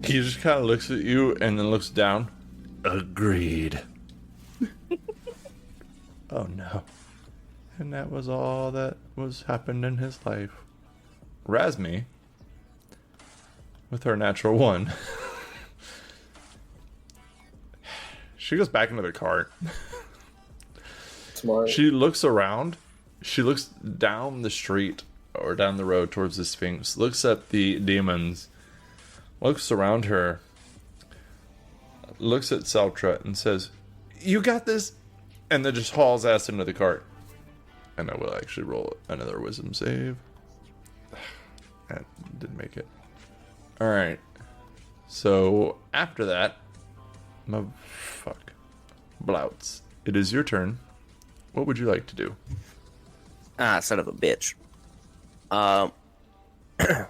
He just kind of looks at you and then looks down. Agreed. Oh no. And that was all that was happened in his life. Razmi, with her natural 1, she goes back into the cart. Smart. She looks around. She looks down the street or down the road towards the Sphinx, looks at the demons, looks around her, looks at Seltra and says, "You got this," and then just hauls ass into the cart. And I will actually roll another wisdom save. That didn't make it. Alright. So, after that, Blouts, it is your turn. What would you like to do? Ah, son of a bitch.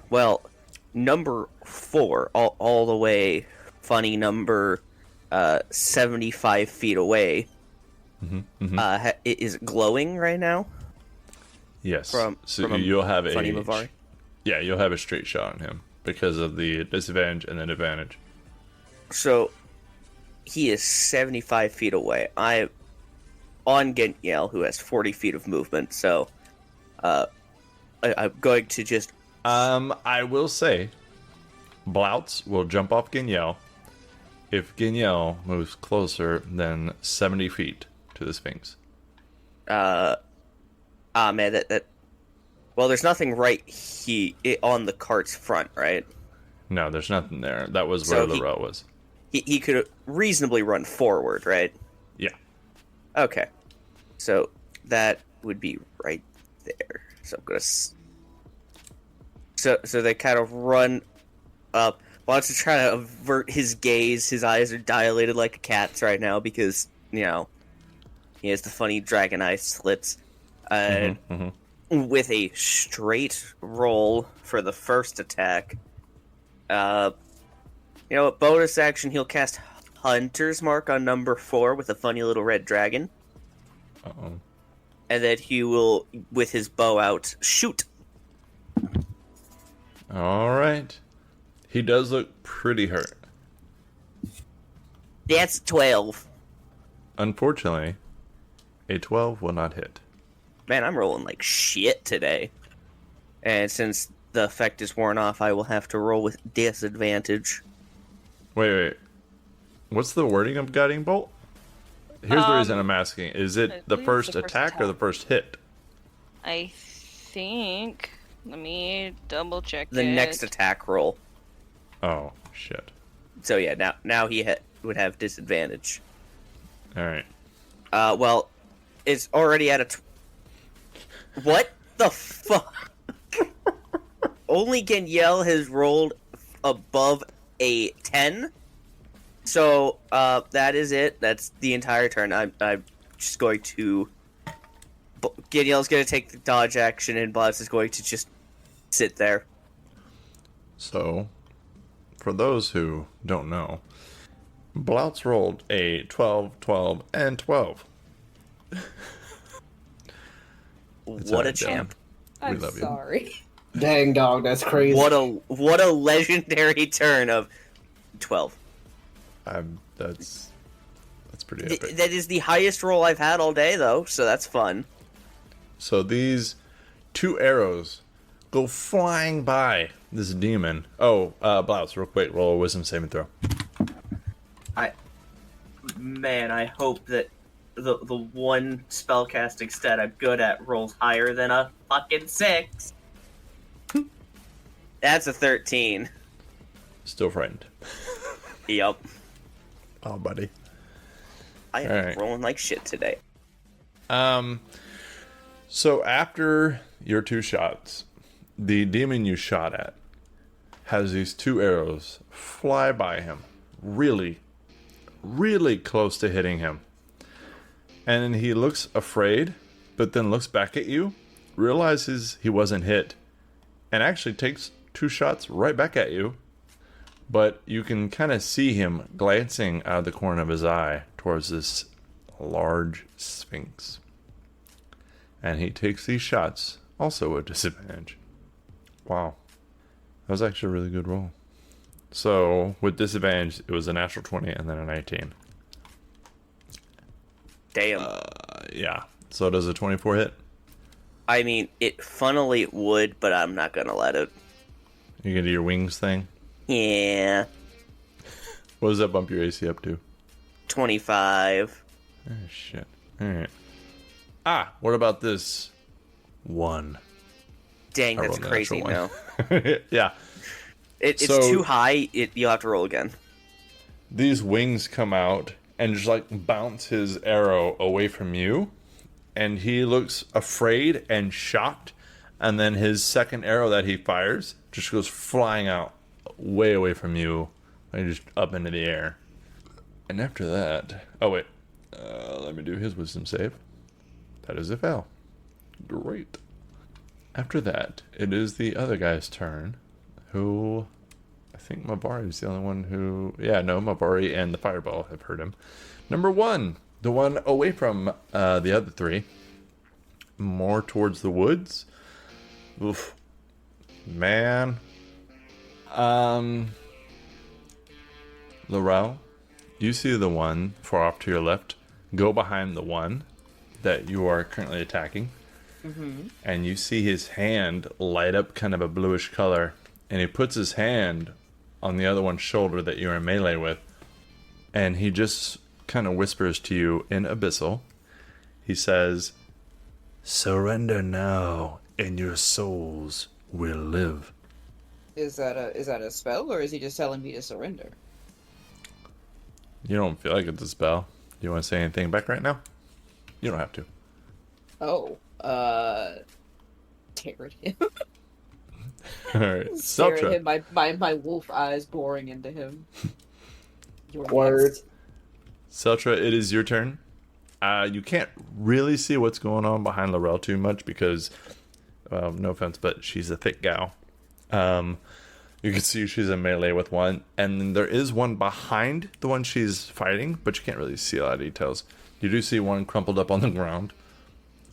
Well, number 4, all the way funny number 75 feet away, it is glowing right now. Yes. From you'll have Funny a Mavari. Yeah, you'll have a straight shot on him because of the disadvantage and then advantage. So he is 75 feet away. I'm on Gentiel, who has 40 feet of movement. So I'm going to just. I will say, Blouts will jump off Ginyel if Ginyel moves closer than 70 feet to the Sphinx. Man, that. Well, there's nothing right on the cart's front, right? No, there's nothing there. That was where the row was. He could reasonably run forward, right? Yeah. Okay. So that would be right there. So I'm gonna. So they kind of run up. Wants to try to avert his gaze. His eyes are dilated like a cat's right now because he has the funny dragon eye slits. And with a straight roll for the first attack, a bonus action, he'll cast Hunter's Mark on number 4 with a funny little red dragon. Uh-oh. And then he will, with his bow out, shoot. All right. He does look pretty hurt. That's 12. Unfortunately, a 12 will not hit. Man, I'm rolling like shit today. And since the effect is worn off, I will have to roll with disadvantage. Wait. What's the wording of Guiding Bolt? Here's the reason I'm asking. Is it the first attack or the first hit? I think. Let me double check The next attack roll. Oh, shit. So yeah, now he would have disadvantage. All right. Well, it's already at a... What the fuck? Only Geniel has rolled above a 10. So, that is it. That's the entire turn. I'm just going to Gideon's gonna take the dodge action, and Blaz is going to just sit there. So, for those who don't know, Bloutz rolled a 12, 12, and 12. What a champ! We I'm love you. sorry. Dang, dog, that's crazy. What a legendary turn of 12. That's pretty epic. That is the highest roll I've had all day, though, so that's fun. So these 2 arrows go flying by this demon. Oh, Bloutz, real quick, roll a wisdom saving throw. I hope that the one spellcasting stat I'm good at rolls higher than a fucking 6. That's a 13. Still frightened. Yup. Oh, buddy. I am Alright. rolling like shit today. So after your 2 shots, the demon you shot at has these 2 arrows fly by him, really, really close to hitting him. And then he looks afraid, but then looks back at you, realizes he wasn't hit, and actually takes 2 shots right back at you. But you can kind of see him glancing out of the corner of his eye towards this large sphinx. And he takes these shots also with disadvantage. Wow. That was actually a really good roll. So, with disadvantage, it was a natural 20 and then a 19. Damn. Yeah. So does a 24 hit? I mean, it funnily would, but I'm not gonna let it. You gonna do your wings thing? Yeah. What does that bump your AC up to? 25. Oh, shit. Alright. Ah, what about this 1? Dang, I that's rolled a crazy natural now. 1. Yeah. It's So- too high, you'll have to roll again. These wings come out and just like bounce his arrow away from you. And he looks afraid and shocked. And then his second arrow that he fires just goes flying out way away from you. And just up into the air. And after that... Oh, wait. Let me do his wisdom save. That is a fail. Great. After that, it is the other guy's turn. Who... I think Mabari is the only one who... Yeah, no, Mabari and the fireball have hurt him. Number 1. The one away from the other 3. More towards the woods. Oof. Man. Laurel, you see the one far off to your left go behind the one that you are currently attacking. Mm-hmm. And you see his hand light up kind of a bluish color. And he puts his hand on the other one's shoulder that you're in melee with. And he just kind of whispers to you in Abyssal. He says, "Surrender now, and your souls will live." Is that a spell, or is he just telling me to surrender? You don't feel like it's a spell. Do you want to say anything back right now? You don't have to. Oh, stare at him. Alright, Stare at Seltra. him, my wolf eyes boring into him. You're Word. next. Seltra, it is your turn. You can't really see what's going on behind Laurel too much because, no offense, but she's a thick gal. You can see she's in melee with one, and there is one behind the one she's fighting, but you can't really see a lot of details. You do see one crumpled up on the ground.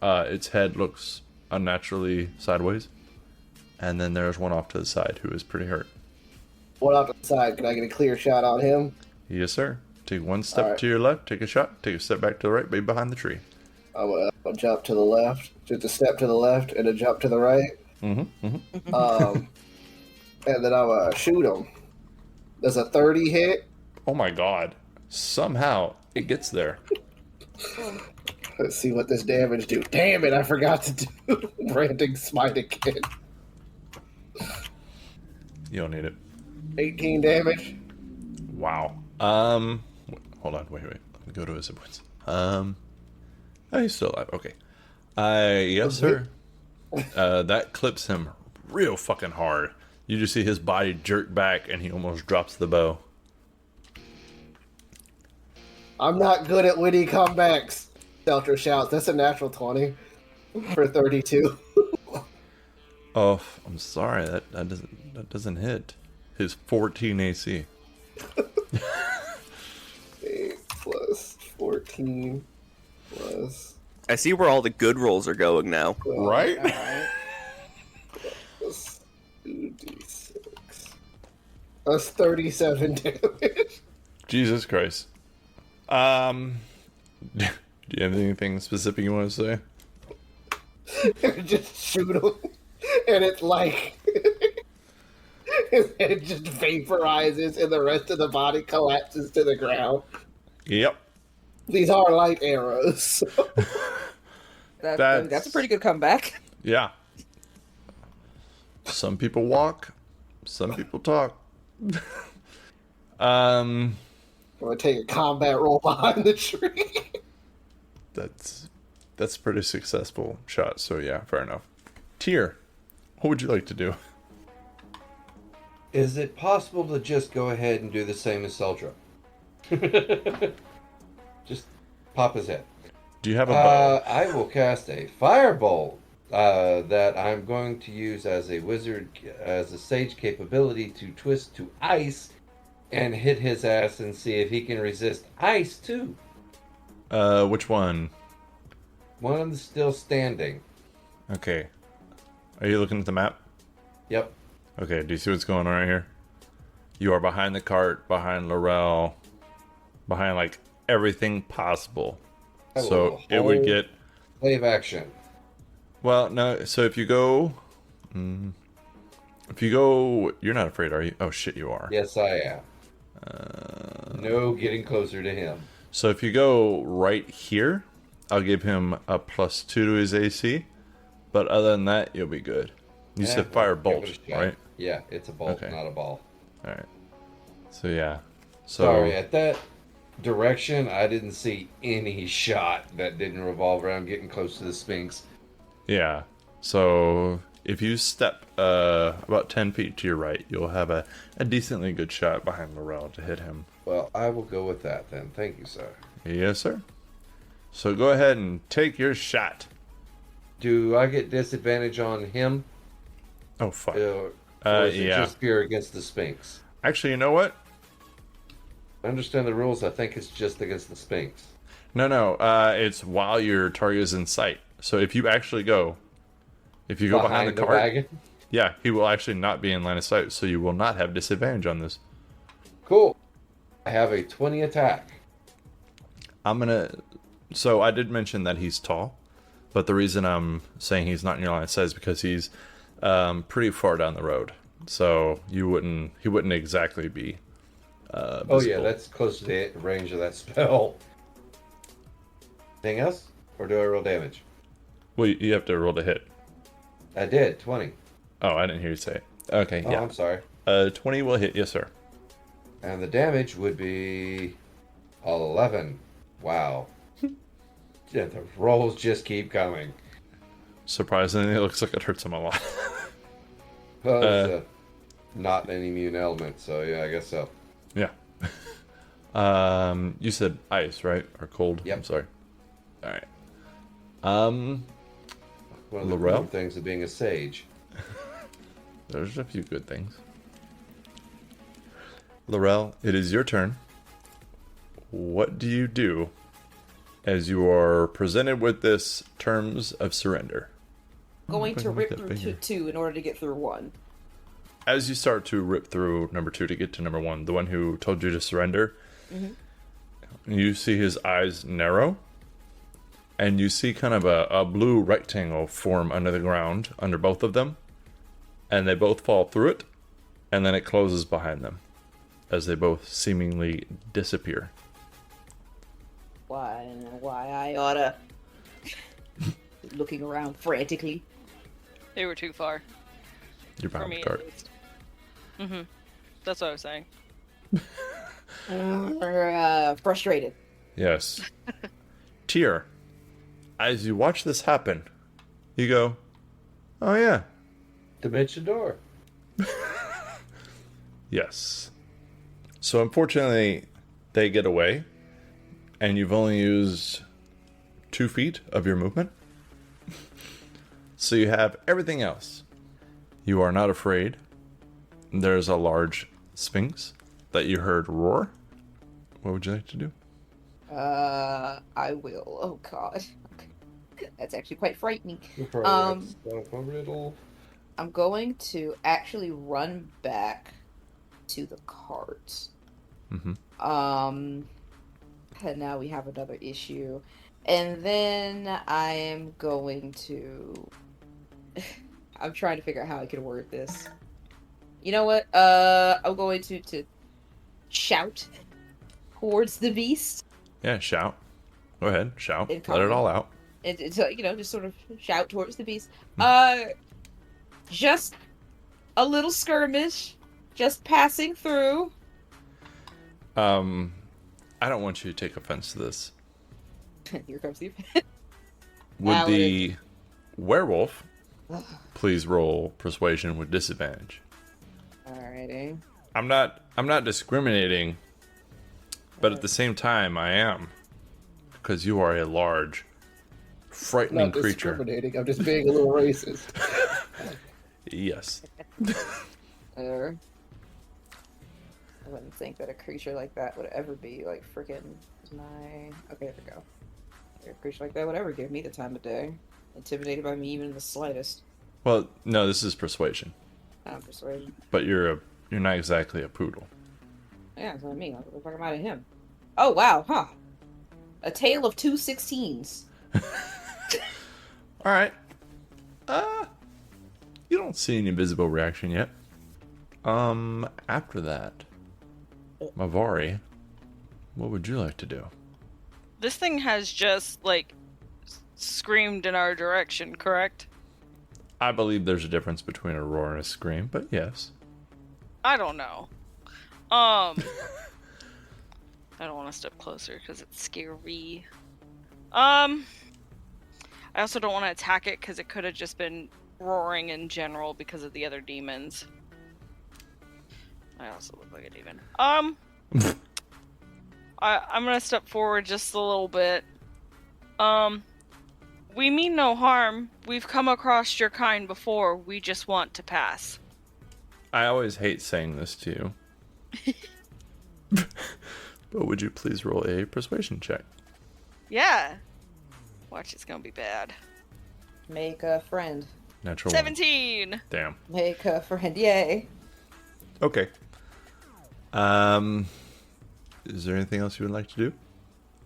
Its head looks unnaturally sideways. And then there's one off to the side who is pretty hurt. One off to the side. Can I get a clear shot on him? Yes, sir. Take one step Alright. to your left, take a shot, take a step back to the right, be behind the tree. I'm gonna jump to the left, just a step to the left, and a jump to the right. Mm-hmm, mm-hmm. And then I'm gonna shoot him. Does a 30 hit? Oh my god. Somehow it gets there. Let's see what this damage do. Damn it, I forgot to do branding smite again. You don't need it. 18 damage. Wow. Hold on, wait. Let me go to his points. Oh, he's still alive. Okay. Yes, sir. That clips him real fucking hard. You just see his body jerk back, and he almost drops the bow. I'm not good at witty comebacks. Delta shouts. That's a natural 20. for 32. Oh, I'm sorry. That doesn't hit his 14 AC. 8 plus 14 plus I see where all the good rolls are going now. Right? Alright. plus 2d6. That's 37 damage. Jesus Christ. Do you have anything specific you want to say? Just shoot him. And it's like his head just vaporizes and the rest of the body collapses to the ground. Yep. These are light arrows. That's a pretty good comeback. Yeah. Some people walk, some people talk. I'm gonna take a combat roll behind the tree. That's a pretty successful shot, so yeah, fair enough. Tyr, what would you like to do? Is it possible to just go ahead and do the same as Seldra? Just pop his head. Do you have a bow? I will cast a firebolt that I'm going to use as a wizard, as a sage capability to twist to ice and hit his ass and see if he can resist ice too. Which one? One of them still standing. Okay. Are you looking at the map? Yep. Okay, do you see what's going on right here? You are behind the cart, behind Laurel, behind like everything possible. So it would get... Wave action. Well, no, so if you go... You're not afraid, are you? Oh shit, you are. Yes, I am. No getting closer to him. So if you go right here, I'll give him a +2 to his AC. But other than that, you'll be good. You said fire bolt, right? Yeah, it's a bolt, Okay. not a ball. Alright. So yeah. So Sorry, at that direction, I didn't see any shot that didn't revolve around getting close to the Sphinx. yeah. So if you step about 10 feet to your right, you'll have a decently good shot behind Laurel to hit him. Well, I will go with that then. Thank you, sir. Yes, sir. So go ahead and take your shot. Do I get disadvantage on him? Oh fuck. Or is it Yeah. just pure against the Sphinx? Actually, you know what? I understand the rules. I think it's just against the Sphinx. No. It's while your target is in sight. So if you actually go, if you go behind the cart, wagon? yeah, he will actually not be in line of sight. So you will not have disadvantage on this. Cool. I have a 20 attack. So I did mention that he's tall, but the reason I'm saying he's not in your line of sight is because he's pretty far down the road. So he wouldn't exactly be. Oh yeah, that's close to the range of that spell. Anything else? Or do I roll damage? Well, you have to roll to hit. I did, 20. Oh, I didn't hear you say it. Okay, Oh, yeah. I'm sorry. 20 will hit, yes, sir. And the damage would be 11. Wow. Yeah, the rolls just keep coming. Surprisingly, it looks like it hurts him a lot. Well, it's not an immune element, so yeah, I guess so. Yeah. You said ice, right? Or cold? Yep. I'm sorry. All right. One of the Laurel? cool things of being a sage. There's a few good things. Laurel, it is your turn. What do you do as you are presented with this terms of surrender? Going to Make rip that through bigger. two in order to get through one. As you start to rip through number 2 to get to number 1, the one who told you to surrender, you see his eyes narrow, and you see kind of a blue rectangle form under the ground, under both of them, and they both fall through it, and then it closes behind them, as they both seemingly disappear. Why I oughta... Looking around frantically. They were too far You're for behind me, the at cart. least. That's what I was saying. Frustrated. Yes. Tyr, as you watch this happen, you go, oh yeah, Dimension door. yes. So unfortunately, they get away, and you've only used 2 feet of your movement. So you have everything else. You are not afraid. There's a large sphinx that you heard roar. What would you like to do? I will. Oh God, that's actually quite frightening. You'll probably have to set up a riddle. I'm going to actually run back to the cart. Mm-hmm. And now we have another issue. And then I am going to... I'm trying to figure out how I can word this. You know what? I'm going to shout towards the beast. Yeah, shout. Go ahead, shout. In Let it common. all out. And so, just sort of shout towards the beast. Just a little skirmish. Just passing through. I don't want you to take offense to this. Here comes the Would Alan. the werewolf please roll persuasion with disadvantage? Alrighty. I'm not discriminating, but at the same time I am. Because you are a large, frightening Not creature. discriminating. I'm just being a little racist. Yes. I wouldn't think that a creature like that would ever be like freaking okay, there we go. A creature like that would ever give me the time of day. Intimidated by me even in the slightest. Well, no, this is persuasion. I'm persuaded. But you're not exactly a poodle. Yeah, that's what I mean. What the fuck am I to him? Oh wow, huh. A tale of 2 16s. Alright. You don't see any visible reaction yet. After that, Mavari, what would you like to do? This thing has just, screamed in our direction, correct? I believe there's a difference between a roar and a scream, but yes. I don't know. I don't want to step closer because it's scary. I also don't want to attack it because it could have just been roaring in general because of the other demons. I also look like a demon. I'm gonna step forward just a little bit. We mean no harm. We've come across your kind before. We just want to pass. I always hate saying this to you. But would you please roll a persuasion check? Yeah. Watch, it's gonna be bad. Make a friend. Natural 17! one. Damn. Make a friend. Yay. Okay. Is there anything else you would like to do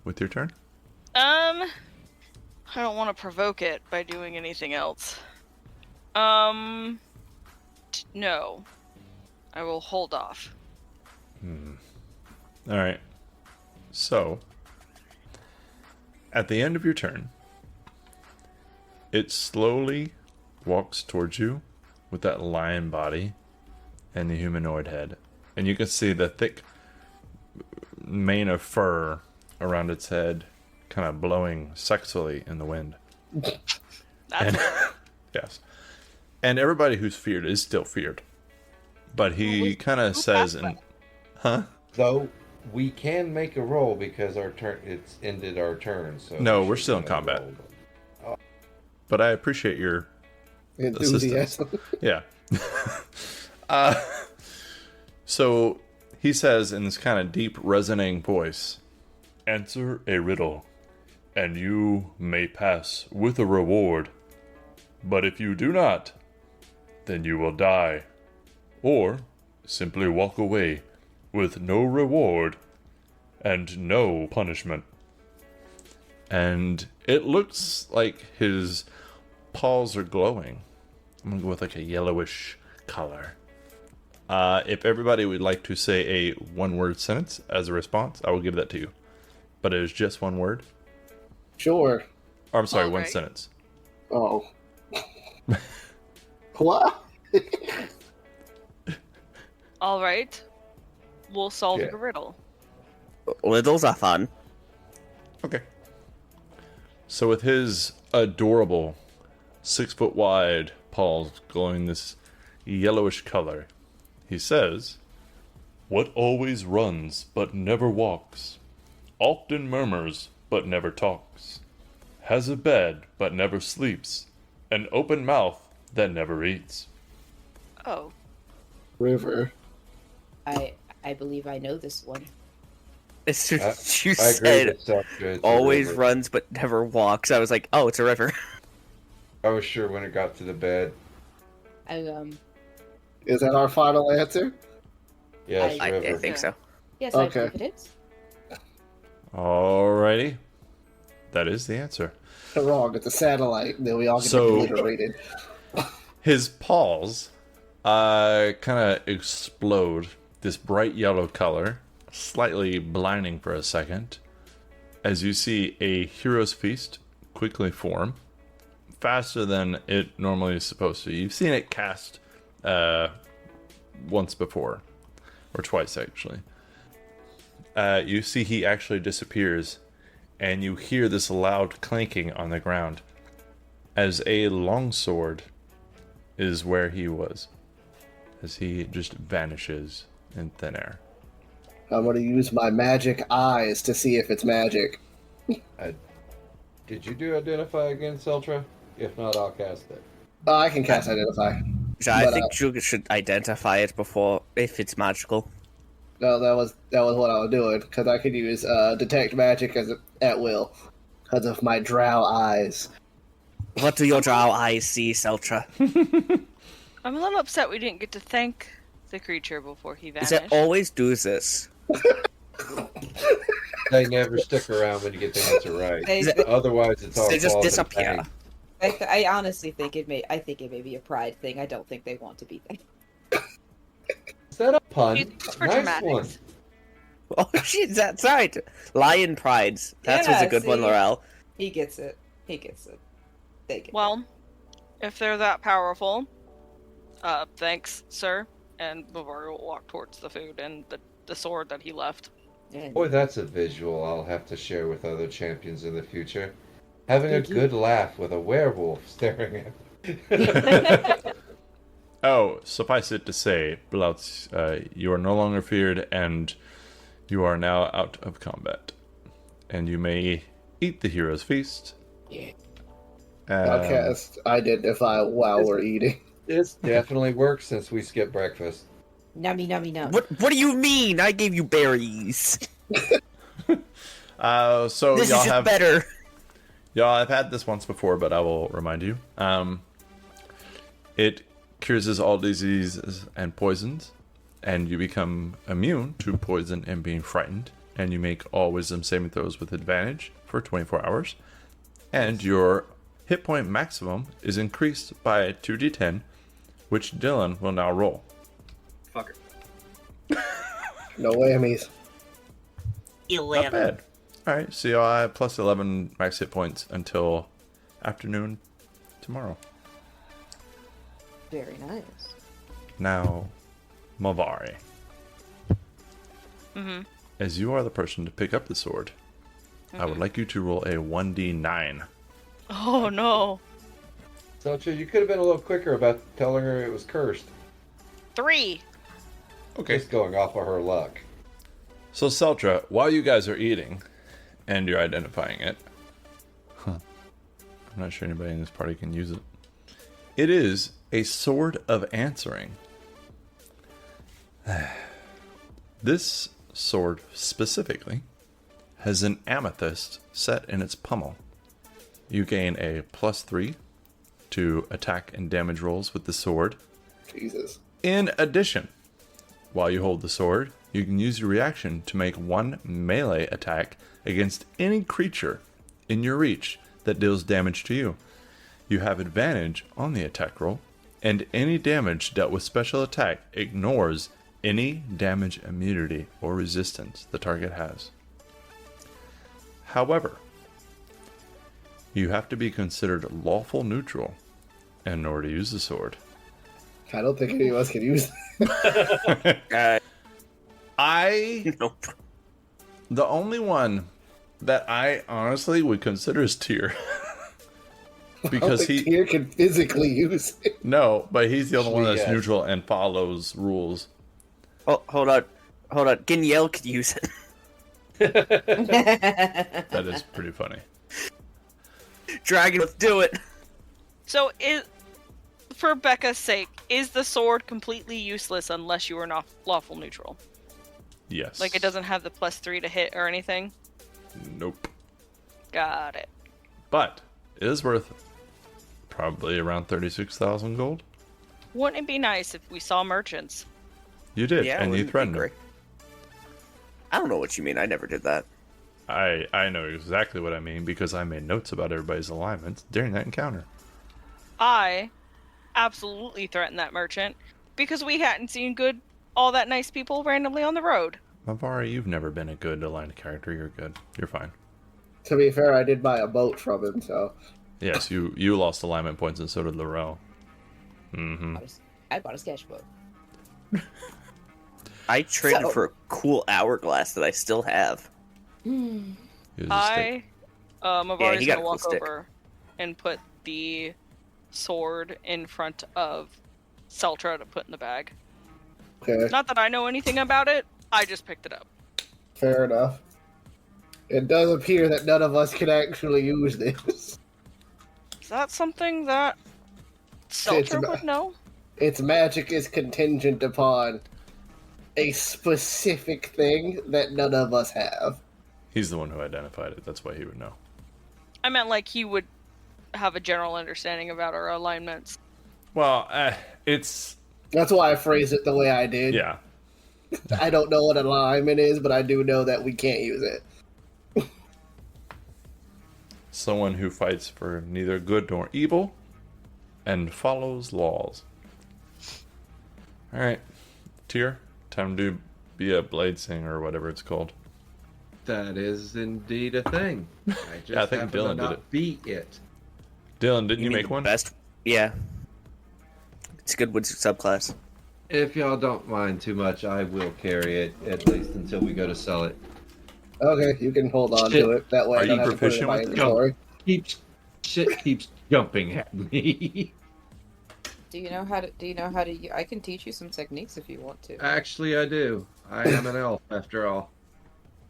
with your turn? I don't want to provoke it by doing anything else. No. I will hold off. Alright. So, at the end of your turn, it slowly walks towards you with that lion body and the humanoid head. And you can see the thick mane of fur around its head kind of blowing sexually in the wind. That's Yes. And everybody who's feared is still feared. But he kind of says, huh? Though we can make a roll because it's ended our turn. So No, we we're should still in make a combat. roll. But I appreciate your Enthusiasm. Yeah. So he says in this kind of deep, resonating voice, "Answer a riddle, and you may pass with a reward. But if you do not, then you will die. Or simply walk away with no reward and no punishment." And it looks like his paws are glowing. I'm gonna go with like a yellowish color. If everybody would like to say a one-word sentence as a response, I will give that to you. But it is just one word. Sure. Or, I'm sorry, All one right. sentence. Oh. What? Alright. We'll solve Yeah. the riddle. Riddles are fun. Okay. So with his adorable 6-foot wide paws glowing this yellowish color, he says, "What always runs but never walks, often murmurs but never talks, has a bed but never sleeps, An open mouth that never eats. Oh. River. I believe I know this one. As soon as you I agree said with Seltra. It's a always river. runs but never walks, I was like, oh, it's a river. I was sure when it got to the bed. I Is that our final answer? Yes, I river. think so. yes, Okay. I believe it is. Alrighty. That is the answer. Wrong. It's a satellite. Then we all get So- obliterated. His paws kind of explode this bright yellow color, slightly blinding for a second, as you see a hero's feast quickly form, faster than it normally is supposed to. You've seen it cast once before, or twice actually. You see he actually disappears, and you hear this loud clanking on the ground as a longsword is where he was, as he just vanishes in thin air. I'm going to use my magic eyes to see if it's magic. Did you do identify again, Seltra? If not, I'll cast it. I can cast Identify. So I But, think you should identify it before, if it's magical. No, that was what I was doing, because I could use Detect Magic at will, because of my drow eyes. What do your drow eyes see, Seltra? I'm a little upset we didn't get to thank the creature before he Is vanished. it always do this? They never stick around when you get the answer right. They- Otherwise, it's all They just falls in disappear. vain. I honestly think it may. I think it may be a pride thing. I don't think they want to be there. Is that a pun? It's for Nice dramatics. one. Oh, shit, that's right. Lion prides. That was a Yeah, good one, see? Laurel. He gets it. He gets it. They get Well, if they're that powerful, thanks, sir. And Bavaria will walk towards the food and the sword that he left. it. And Boy, that's a visual I'll have to share with other champions in the future. Having a Thank you. good laugh with a werewolf staring at Oh, suffice it to say, Blouts, you are no longer feared, and you are now out of combat. And you may eat the hero's feast. Yeah. I'll cast Identify while we're eating. This definitely works since we skipped breakfast. Nummy, nummy, num. What do you mean? I gave you berries. So This is y'all just have better. y'all have had this once before, but I will remind you. It cures all diseases and poisons, and you become immune to poison and being frightened. And you make all wisdom saving throws with advantage for 24 hours. And your hit point maximum is increased by 2d10, which Dylan will now roll. Fucker. No whammies. Not bad. Alright, so y'all have plus 11 max hit points until afternoon tomorrow. Very nice. Now, Mavari, Mm-hmm. as you are the person to pick up the sword, I would like you to roll a 1d9. Oh no. Seltra, you could have been a little quicker about telling her it was cursed. 3. Just going off of her luck. So, Seltra, while you guys are eating and you're identifying it, I'm not sure anybody in this party can use it. It is a sword of answering. This sword specifically has an amethyst set in its pommel. You gain a +3 to attack and damage rolls with the sword. Jesus. In addition, while you hold the sword, you can use your reaction to make one melee attack against any creature in your reach that deals damage to you. You have advantage on the attack roll, and any damage dealt with special attack ignores any damage immunity or resistance the target has. However, you have to be considered lawful neutral in order to use the sword. I don't think any of us can use it. Nope. The only one that I honestly would consider is Tyr. Because I don't think he Tyr can physically use it. no, but he's the only one that's Yes. neutral and follows rules. Oh, hold on. Geniel could use it. That is pretty funny. Dragon, let's do it. So, for Becca's sake, is the sword completely useless unless you are not lawful neutral? Yes. Like, it doesn't have the +3 to hit or anything? Nope. Got it. But it is worth probably around 36,000 gold. Wouldn't it be nice if we saw merchants? You did, Yeah, and you wouldn't it be threatened him. great? I don't know what you mean. I never did that. I know exactly what I mean because I made notes about everybody's alignments during that encounter. I absolutely threatened that merchant because we hadn't seen all that nice people randomly on the road. Mavari, you've never been a good aligned character. You're good. You're fine. To be fair, I did buy a boat from him, so. Yes, you lost alignment points, and so did Laurel. Mm-hmm. I bought a sketchbook. I traded So- for a cool hourglass that I still have. Mavari's he got gonna a walk cool stick. over and put the sword in front of Seltra to put in the bag. Okay, Not that I know anything about it, I just picked it up. fair enough. It does appear that none of us can actually use this. Is that something that Seltra would know? Its magic is contingent upon a specific thing that none of us have. He's the one who identified it. That's why he would know. I meant like he would have a general understanding about our alignments. Well, it's That's why I phrased it the way I did. yeah. I don't know what alignment is, but I do know that we can't use it. Someone who fights for neither good nor evil and follows laws. All right, Tyr, time to be a blade singer or whatever it's called. That is indeed a thing. I just Yeah, I think happen Dylan to did not it. beat it. Dylan, didn't you mean make the one? Best. Yeah. It's a good wizard subclass. If y'all don't mind too much, I will carry it at least until we go to sell it. Okay, you can hold on Shit. to it. That way Are I don't you have to put it in proficient my with it? inventory. Shit keeps jumping at me. Do you know how to? I can teach you some techniques if you want to. Actually, I do. I am an elf after all.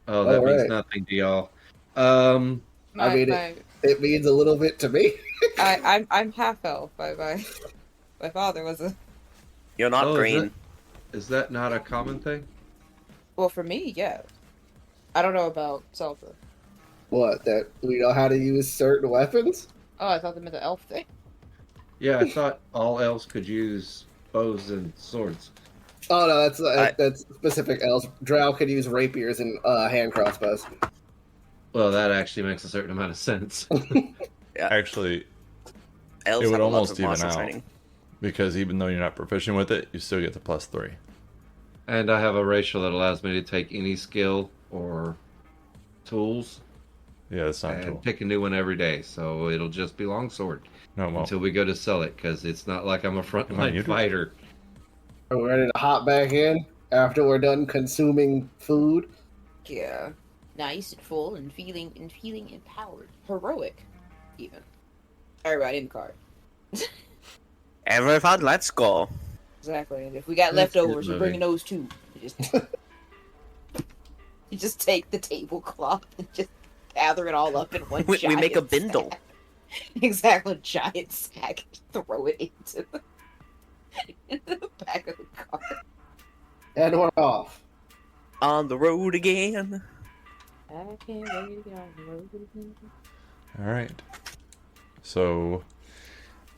Oh, that means Alright. nothing to y'all. I mean, it means a little bit to me. I'm half elf. My father was a. You're not Oh, green. Is that not a common thing? Well, for me, yeah. I don't know about Seltra. What, that we know how to use certain weapons? Oh, I thought they meant the elf thing. Yeah, I thought all elves could use bows and swords. Oh no, that's specific elves. Drow can use rapiers and hand crossbows. Well, that actually makes a certain amount of sense. Actually, Elves it would have a lot almost of even martial out. training. because even though you're not proficient with it, you still get the +3. And I have a racial that allows me to take any skill or tools Yeah, that's not and cool. pick a new one every day. So it'll just be longsword No, it won't. until we go to sell it, because it's not like I'm a Come on, frontline you do. fighter. Are we ready to hop back in after we're done consuming food? Yeah. Nice and full and feeling empowered. Heroic, even. Everybody in the car. Everyone, let's go. Exactly. And if we got That's a good leftovers, we're movie. bringing those too. You just take the tablecloth and just gather it all up in one We make a giant bindle. sack. Exactly, giant sack. Throw it into the back of the car. And we're off. On the road again. I can't wait to get on the road again. All right. So,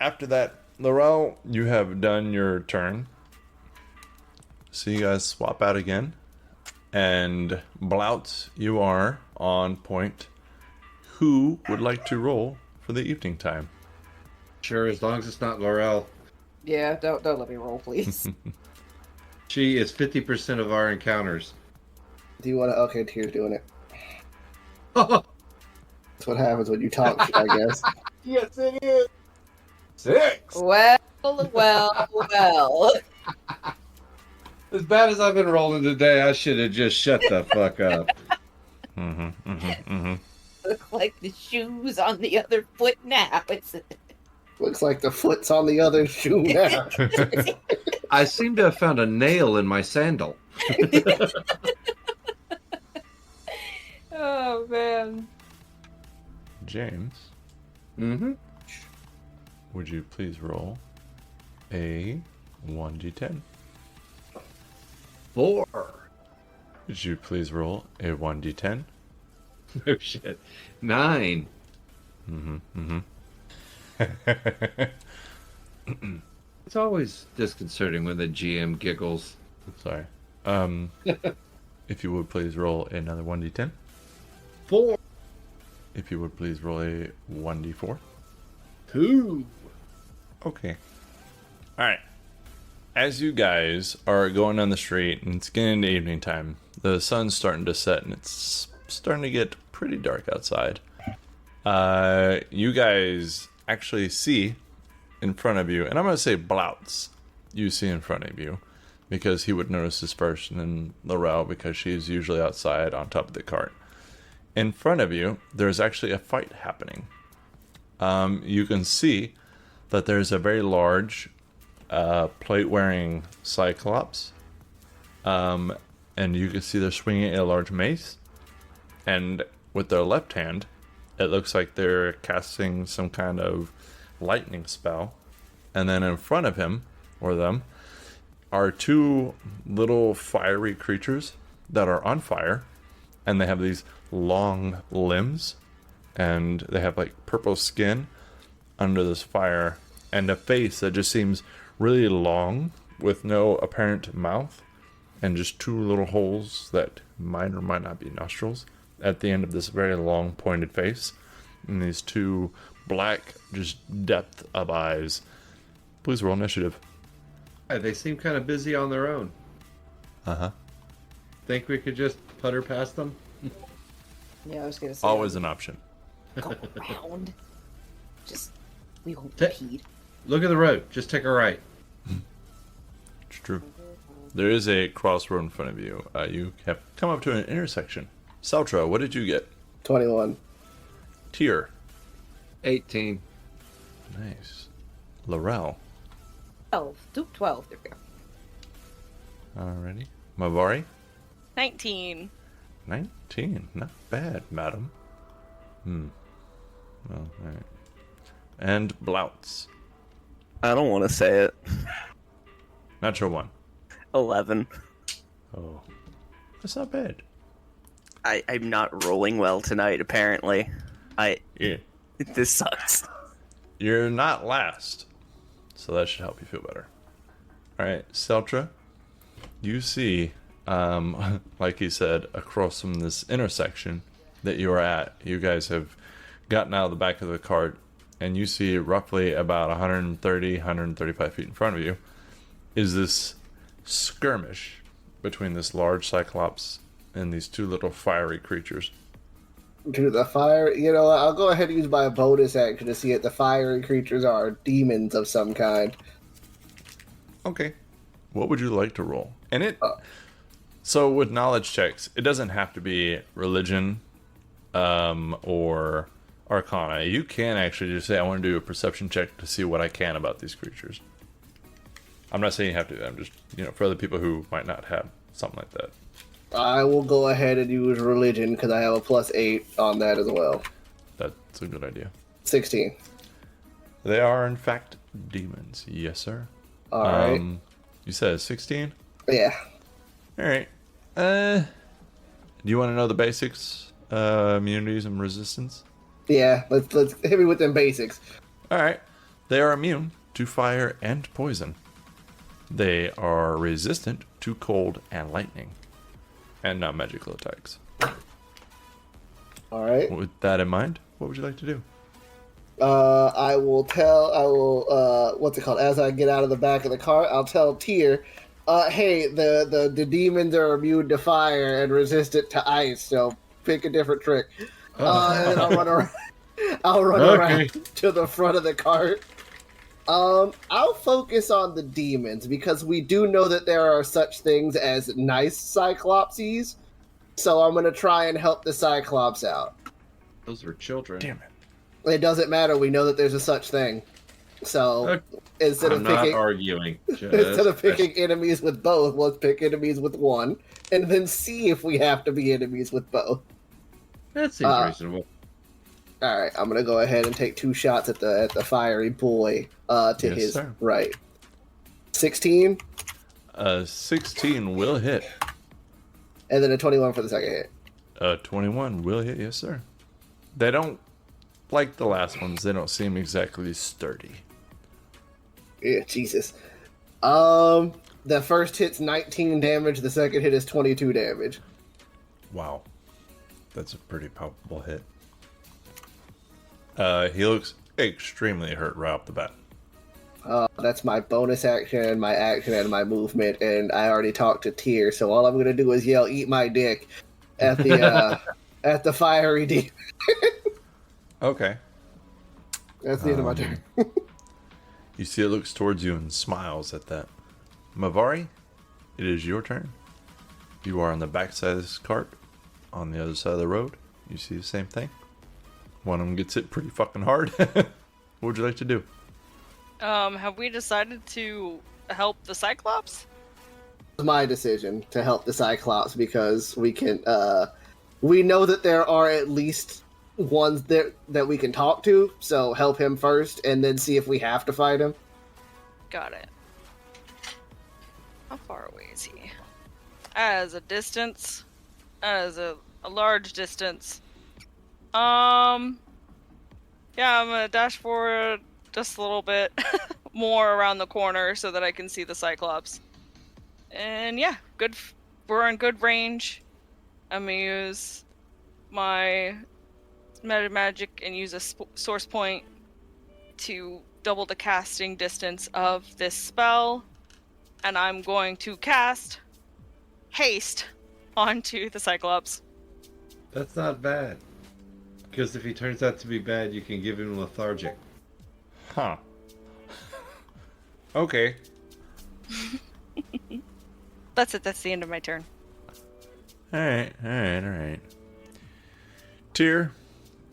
after that, Laurel, you have done your turn. So you guys swap out again. And Blout, you are on point. Who would like to roll for the evening time? Sure, as long as it's not Laurel. Yeah, don't let me roll, please. She is 50% of our encounters. Do you want to? Okay, Tyr's doing it. That's what happens when you talk shit, I guess. Yes, it is. 6. well. As bad as I've been rolling today, I should have just shut the fuck up. Look like the shoes on the other foot now. Looks like the foot's on the other shoe now. I seem to have found a nail in my sandal. Oh man. James, Mm-hmm. would you please roll a 1d10? 4. Would you please roll a 1d10? Oh shit. 9. It's always disconcerting when the GM giggles. Sorry. If you would please roll another 1d10. 4. If you would please roll a 1d4. 2. Okay. Alright. As you guys are going down the street and it's getting into evening time, the sun's starting to set and it's starting to get pretty dark outside. You guys actually see in front of you, and I'm going to say Blouts, you see in front of you, because he would notice this first, and then Laurel, because she's usually outside on top of the cart. In front of you, there's actually a fight happening. You can see that there's a very large plate-wearing Cyclops, and you can see they're swinging a large mace, and with their left hand, it looks like they're casting some kind of lightning spell. And then in front of him, or them, are two little fiery creatures that are on fire, and they have these long limbs, and they have like purple skin under this fire, and a face that just seems really long with no apparent mouth, and just two little holes that might or might not be nostrils at the end of this very long pointed face, and these two black just depth of eyes. Please roll initiative. They seem kind of busy on their own. Think we could just putter past them? Yeah, I was gonna say. Always an option. Go around. Just, we won't Ta- impede. Look at the road. Just take a right. It's true. There is a crossroad in front of you. You have come up to an intersection. Saltra, what did you get? 21. Tyr. 18. Nice. Laurel. 12. 12. There we go. Alrighty. Mavari. 19. 19. Not bad, madam. Well, alright. And Blouts. I don't want to say it. Natural 1. 11. Oh. That's not bad. I'm not rolling well tonight, apparently. Yeah. This sucks. You're not last. So that should help you feel better. Alright, Seltra. You see, like he said, across from this intersection that you are at, you guys have gotten out of the back of the cart, and you see roughly about 130, 135 feet in front of you is this skirmish between this large Cyclops and these two little fiery creatures. To the fire, I'll go ahead and use my bonus action to see if the fiery creatures are demons of some kind. Okay. What would you like to roll? And so with knowledge checks, it doesn't have to be religion or arcana. You can actually just say, I want to do a perception check to see what I can about these creatures. I'm not saying you have to. I'm just, for other people who might not have something like that. I will go ahead and use religion because I have a +8 on that as well. That's a good idea. 16. They are, in fact, demons. Yes, sir. All right. You said 16? Yeah. All right. Do you want to know the basics? Immunities and resistance? Yeah, let's hit me with them basics. All right. They are immune to fire and poison. They are resistant to cold and lightning. And not magical attacks. All right. With that in mind, what would you like to do? I will, what's it called? As I get out of the back of the car, I'll tell Tyr, hey, the demons are immune to fire and resistant to ice, so pick a different trick. And I'll run around. I'll run around to the front of the cart. I'll focus on the demons because we do know that there are such things as nice Cyclopses. So I'm gonna try and help the Cyclops out. Those are children. Damn it. It doesn't matter. We know that there's a such thing. So instead I'm not arguing. Instead of picking enemies with both, let's pick enemies with one, and then see if we have to be enemies with both. That seems reasonable. All right, I'm gonna go ahead and take 2 shots at the fiery boy to Yes, his sir. right. 16, 16 will hit. and then a 21 for the second hit. 21 will hit, yes, sir. They don't, like the last ones, they don't seem exactly sturdy. Yeah, Jesus. The first hit's 19 damage. The second hit is 22 damage. Wow. That's a pretty palpable hit. He looks extremely hurt right off the bat. That's my bonus action, my action, and my movement. And I already talked to Tyr, so all I'm gonna do is yell "Eat my dick" at the at the fiery demon. Okay. That's the end of my turn. You see it looks towards you and smiles at that. Mavari, it is your turn. You are on the back side of this cart. On the other side of the road, you see the same thing. One of them gets hit pretty fucking hard. What would you like to do? Have we decided to help the Cyclops? It's my decision to help the Cyclops because we can. We know that there are at least ones that we can talk to. So help him first, and then see if we have to fight him. Got it. How far away is he? As a distance, as a large distance. Yeah, I'm gonna dash forward just a little bit more around the corner so that I can see the Cyclops. And yeah, we're in good range. I'm gonna use my meta magic and use a source point to double the casting distance of this spell. And I'm going to cast haste onto the Cyclops. That's not bad. Because if he turns out to be bad, you can give him lethargic. Huh. Okay. That's it. That's the end of my turn. Alright. Tyr,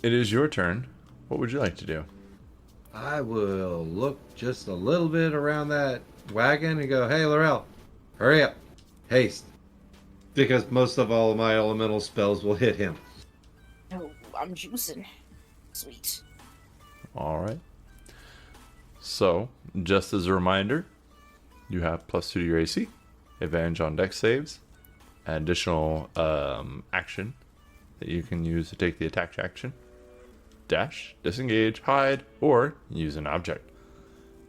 it is your turn. What would you like to do? I will look just a little bit around that wagon and go, "Hey, Laurel, hurry up. Haste." Because most of all of my elemental spells will hit him. Oh, I'm juicing. Sweet. Alright. So, just as a reminder, you have +2 to your AC, advantage on dex saves, an additional action that you can use to take the attack action, dash, disengage, hide, or use an object.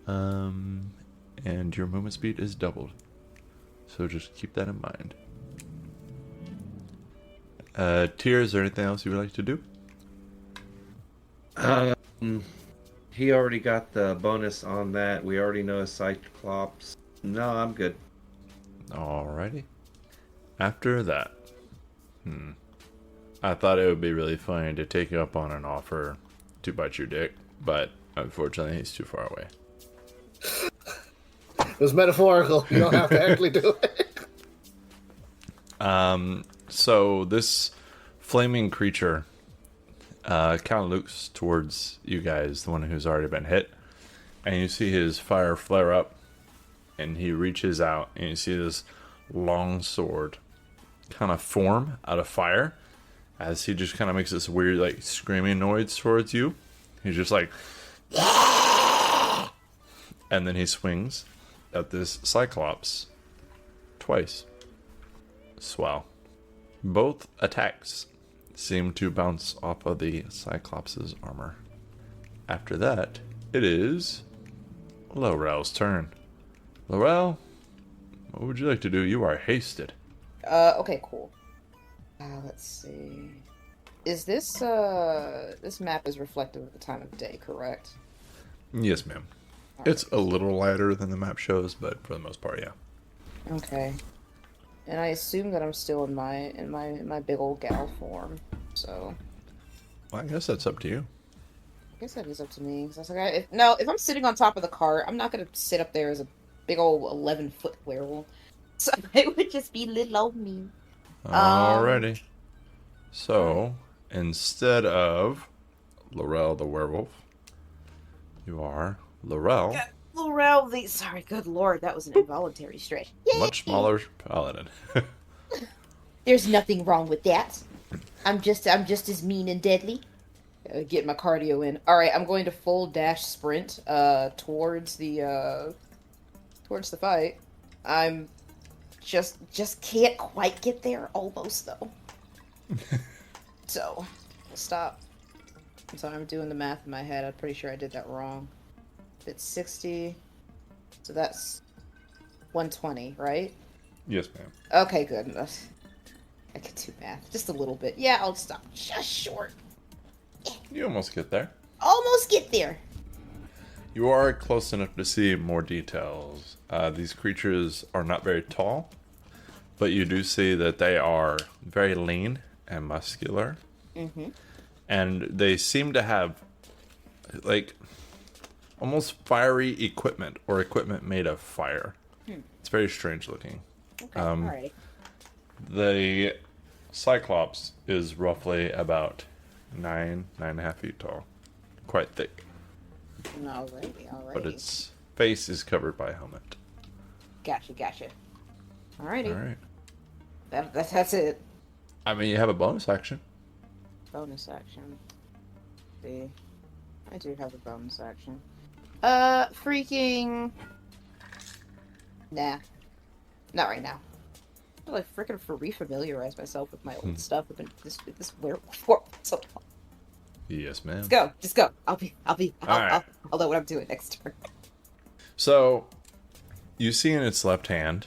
And your movement speed is doubled. So just keep that in mind. Tyr, is there anything else you would like to do? He already got the bonus on that. We already know a Cyclops. No, I'm good. Alrighty. After that, I thought it would be really funny to take you up on an offer to bite your dick, but unfortunately he's too far away. It was metaphorical. You don't have to actually do it. So this flaming creature kind of looks towards you guys, the one who's already been hit, and you see his fire flare up, and he reaches out, and you see this long sword kind of form out of fire as he just kind of makes this weird, like, screaming noise towards you. He's just like, and then he swings at this Cyclops twice. Swell. Both attacks seem to bounce off of the Cyclops' armor. After that, it is Laurel's turn. Laurel, what would you like to do? You are hasted. Okay, cool. Let's see. Is this, this map is reflective of the time of day, correct? Yes, ma'am. It's a little lighter than the map shows, but for the most part, yeah. Okay. And I assume that I'm still in my big old gal form, so... Well, I guess that's up to you. I guess that is up to me, because I was like, if I'm sitting on top of the cart, I'm not gonna sit up there as a big old 11-foot werewolf. So it would just be little old me. Alrighty. So, instead of Laurel the werewolf, you are Laurel, Laurel sorry, good lord, that was an involuntary stretch. Yay! much smaller paladin. There's nothing wrong with that. I'm just as mean and deadly. Get my cardio in. All right, I'm going to full dash sprint towards the fight. I'm just can't quite get there. Almost though. So we'll stop. I'm sorry, I'm doing the math in my head. I'm pretty sure I did that wrong. If it's 60, so that's 120, right? Yes, ma'am. Okay, good. I can do math just a little bit. Yeah, I'll stop just short. You almost get there. Almost get there. You are close enough to see more details. These creatures are not very tall, but you do see that they are very lean and muscular. Mm-hmm. And they seem to have, like, almost fiery equipment or equipment made of fire. It's very strange looking. Okay, alright. The Cyclops is roughly about 9.5 feet tall. Quite thick. Alrighty. But its face is covered by a helmet. Gotcha. Alrighty. Alright. That's it. I mean, you have a bonus action. Bonus action. See. I do have a bonus action. Freaking... Nah. Not right now. I like freaking re-familiarize myself with my old stuff. I've been this werewolf for so long. Yes, ma'am. Let's go. Just go. I'll Alright. I'll know what I'm doing next turn. So, you see in its left hand,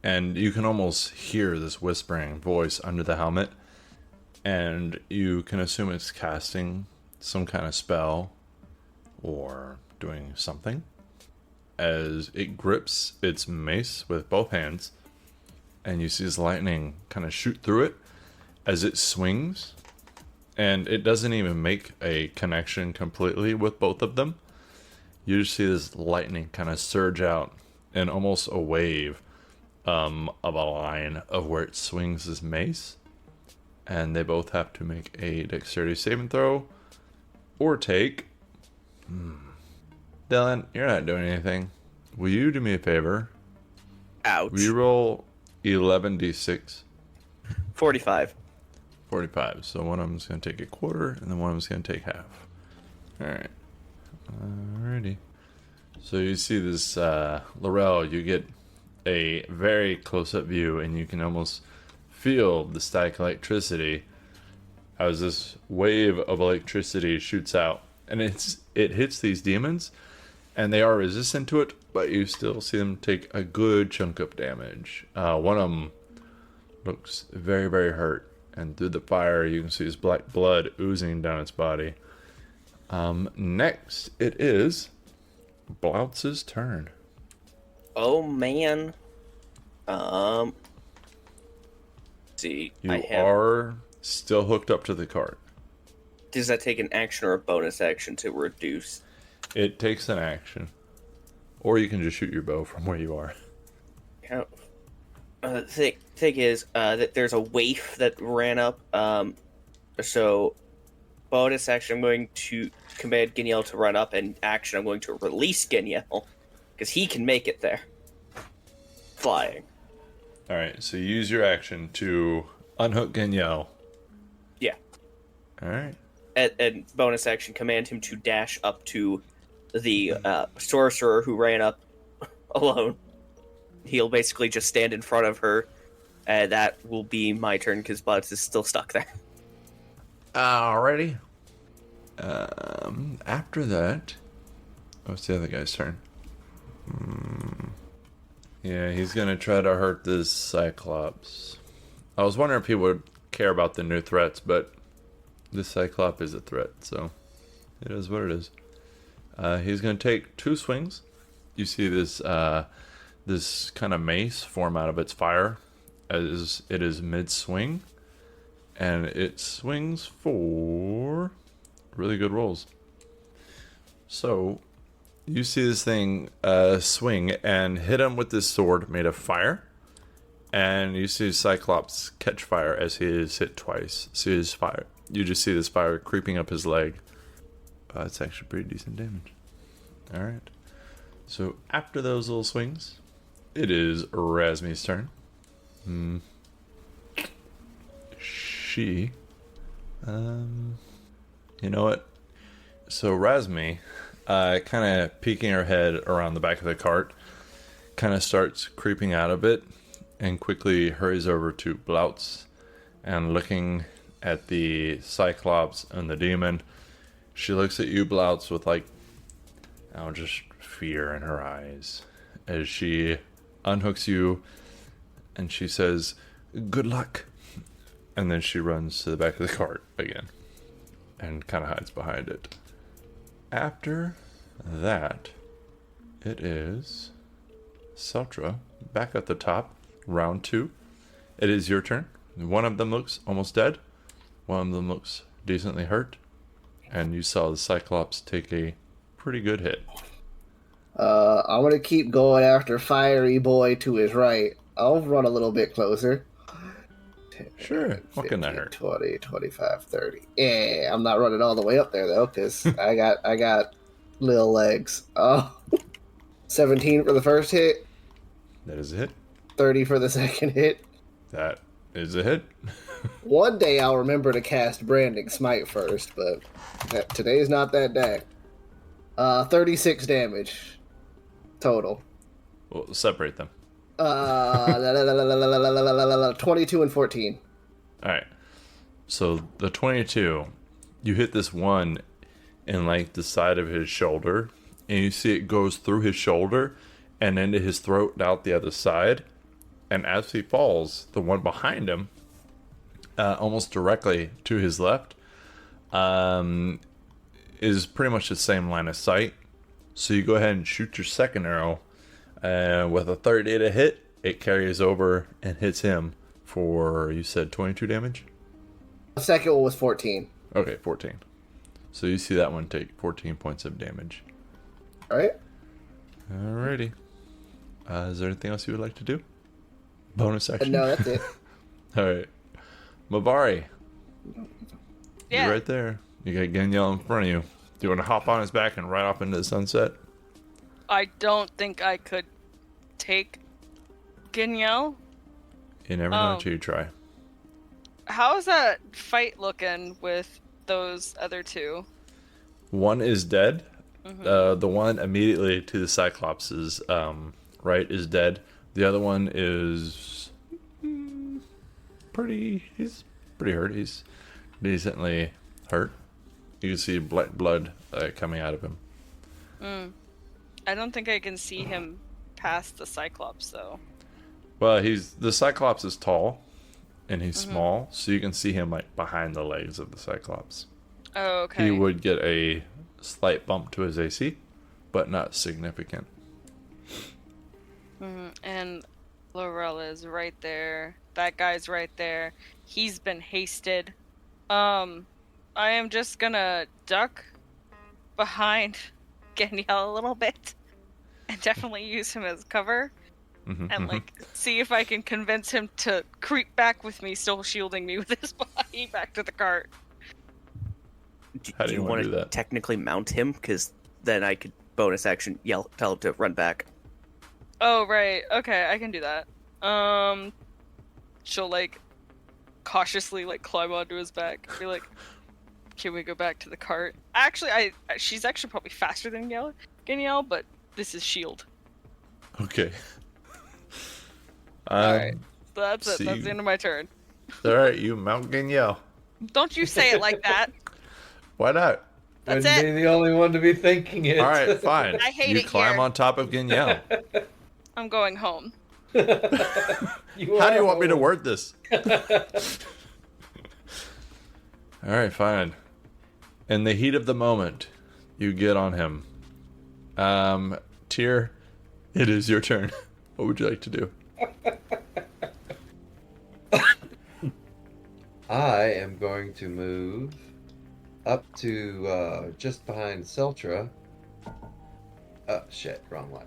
and you can almost hear this whispering voice under the helmet, and you can assume it's casting some kind of spell or doing something as it grips its mace with both hands, and you see this lightning kind of shoot through it as it swings, and it doesn't even make a connection completely with both of them. You just see this lightning kind of surge out in almost a wave of a line of where it swings his mace. And they both have to make a dexterity saving throw or take... Dylan, you're not doing anything. Will you do me a favor? Ouch. Reroll 11d6. 45. 45. So one of them's going to take a quarter, and then one of them's going to take half. Alright. Alrighty. So you see this, Laurel, you get a very close-up view, and you can almost feel the static electricity as this wave of electricity shoots out. And it hits these demons, and they are resistant to it, but you still see them take a good chunk of damage. One of them looks very, very hurt, and through the fire you can see his black blood oozing down its body. Next, it is Bloutz's turn. Oh man. See, You are still hooked up to the cart. Does that take an action or a bonus action to reduce? It takes an action. Or you can just shoot your bow from where you are. Thing is that there's a waif that ran up. So bonus action, I'm going to command Geniel to run up, and action, I'm going to release Geniel because he can make it there, flying. All right, so you use your action to unhook Geniel. Yeah. All right. And bonus action, command him to dash up to the sorcerer who ran up alone. He'll basically just stand in front of her, and that will be my turn because Bloods is still stuck there. Alrighty. After that, what's the other guy's turn? Yeah, he's gonna try to hurt this Cyclops. I was wondering if he would care about the new threats, but this Cyclops is a threat, so it is what it is. He's gonna take 2 swings. You see this this kind of mace form out of its fire as it is mid-swing, and it swings for really good rolls. So you see this thing swing and hit him with this sword made of fire, and you see Cyclops catch fire as he is hit twice. See his fire. You just see this fire creeping up his leg. It's actually pretty decent damage. All right. So after those little swings, it is Razmi's turn. You know what? So Razmi, kind of peeking her head around the back of the cart, kind of starts creeping out of it and quickly hurries over to Bloutz and looking at the Cyclops and the demon. She looks at you, Bloutz, with like, just fear in her eyes as she unhooks you and she says, "Good luck." And then she runs to the back of the cart again and kind of hides behind it. After that, it is Seltra back at the top, round 2. It is your turn. One of them looks almost dead. One of them looks decently hurt. And you saw the Cyclops take a pretty good hit. I'm gonna keep going after Fiery Boy to his right. I'll run a little bit closer. 10, Sure. What can that 15, hurt? 20, 25, 30. Yeah, I'm not running all the way up there though, because I got little legs. 17 for the first hit, That is a hit. 30 for the second hit. That is a hit. One day I'll remember to cast Branding Smite first, but today's not that day. 36 damage total. We'll separate them. 22 and 14. Alright. So the 22, you hit this one in like the side of his shoulder, and you see it goes through his shoulder and into his throat and out the other side. And as he falls, the one behind him, almost directly to his left, is pretty much the same line of sight. So you go ahead and shoot your second arrow. With a 30 to hit, it carries over and hits him for, you said 22 damage? The second one was 14. Okay, 14. So you see that one take 14 points of damage. Alright. Alrighty. Is there anything else you would like to do? Bonus action? No, that's it. Alright. Mabari, Yeah. you're right there. You got Ganyel in front of you. Do you want to hop on his back and ride off into the sunset? I don't think I could take Ginyel. You never know until you try. How's that fight looking with those other two? One is dead. Mm-hmm. The one immediately to the Cyclops' right is dead. The other one is he's pretty hurt. He's decently hurt. You can see blood coming out of him. I don't think I can see him past the Cyclops, though. Well, the Cyclops is tall, and he's small, so you can see him like behind the legs of the Cyclops. Oh, okay. He would get a slight bump to his AC, but not significant. And Lorella is right there. That guy's right there. He's been hasted. I am just gonna duck behind Ganyel a little bit and definitely use him as cover and like see if I can convince him to creep back with me, still shielding me with his body back to the cart. How do you want to do to that? technically mount him? Because then I could bonus action tell him to run back. Oh, right. Okay, I can do that. She'll like cautiously like climb onto his back. Be like, "Can we go back to the cart?" Actually, she's actually probably faster than Ganyel, but this is shield. Okay. All right, so that's it. see That's you. the end of my turn. All right, you mount Ganyel. Don't you say it like that. Why not? That's Wouldn't it. be the only one to be thinking it. All right, fine. I hate you it climb here. on top of Ganyel. I'm going home. How do you want me to word this? All right, fine. In the heat of the moment, you get on him. Tyr, it is your turn. What would you like to do? I am going to move up to just behind Seltra. Shit, wrong one.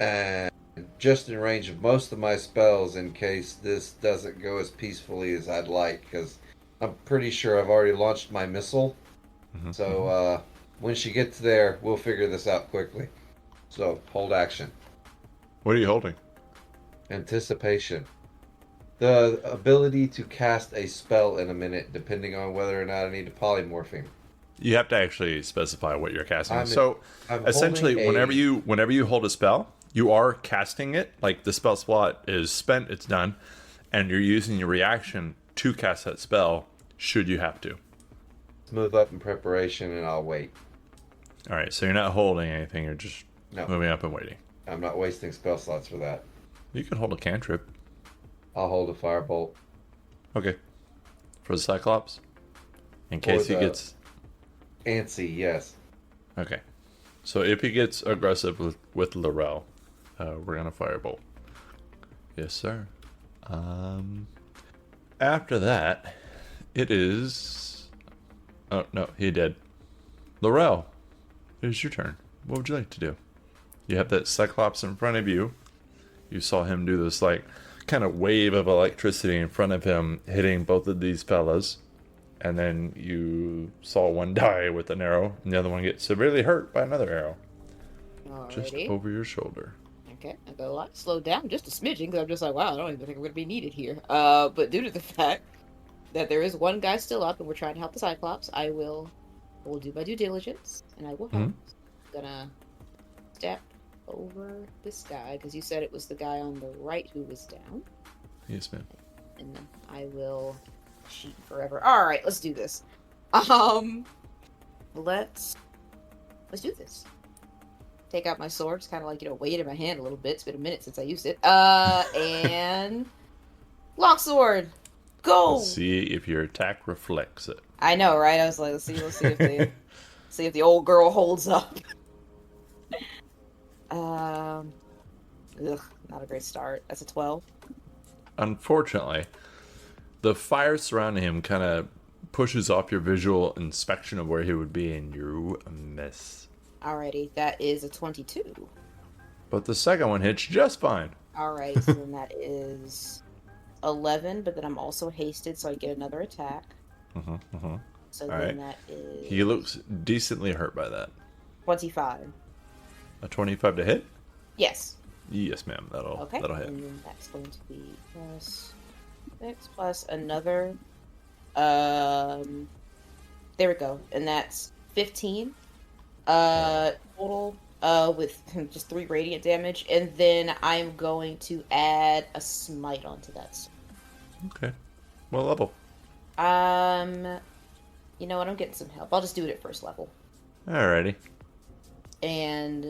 And just in range of most of my spells in case this doesn't go as peacefully as I'd like, because I'm pretty sure I've already launched my missile. So when she gets there, we'll figure this out quickly. So hold action. What are you holding? Anticipation. The ability to cast a spell in a minute, depending on whether or not I need to polymorph him. You have to actually specify what you're casting. I'm So essentially, holding a- whenever you hold a spell, you are casting it. Like the spell slot is spent, it's done, and you're using your reaction to cast that spell. Should you have to. Move up in preparation, and I'll wait. All right. So you're not holding anything. You're just No. moving up and waiting. I'm not wasting spell slots for that. You can hold a cantrip. I'll hold a firebolt. Okay. For the Cyclops, in case he the- gets. Antsy, yes. Okay. So if he gets aggressive with Laurel, we're gonna firebolt. Yes, sir. After that, it is. Oh no, he did. Laurel, it is your turn. What would you like to do? You have that Cyclops in front of you. You saw him do this like kind of wave of electricity in front of him, hitting both of these fellas. And then you saw one die with an arrow, and the other one get severely hurt by another arrow. Just Alrighty. over your shoulder. Okay, I got a lot slowed down just a smidgen because I'm just like, wow, I don't even think I'm going to be needed here. But due to the fact that there is one guy still up and we're trying to help the Cyclops, I will do my due diligence and I will help. I'm gonna step over this guy because you said it was the guy on the right who was down, Yes, ma'am. and then I will cheat forever. All right, let's do this. Let's do this. Take out my sword. It's kind of like, weigh it in my hand a little bit. It's been a minute since I used it. And longsword, go. Let's see if your attack reflects it. I know, right? I was like, let's see if the old girl holds up. Ugh, not a great start. That's a 12. Unfortunately, the fire surrounding him kind of pushes off your visual inspection of where he would be, and you miss. Alrighty, that is a 22. But the second one hits just fine. Alright, so then that is 11, but then I'm also hasted, so I get another attack. So All then right. that is He looks decently hurt by that. 25. A 25 to hit? Yes. Yes, ma'am. That'll Okay. hit. And then that's going to be plus 6 plus another. There we go. And that's 15. Total. With just 3 radiant damage, and then I'm going to add a smite onto that. Okay. What level? You know what? I'm getting some help. I'll just do it at first level. Alrighty. And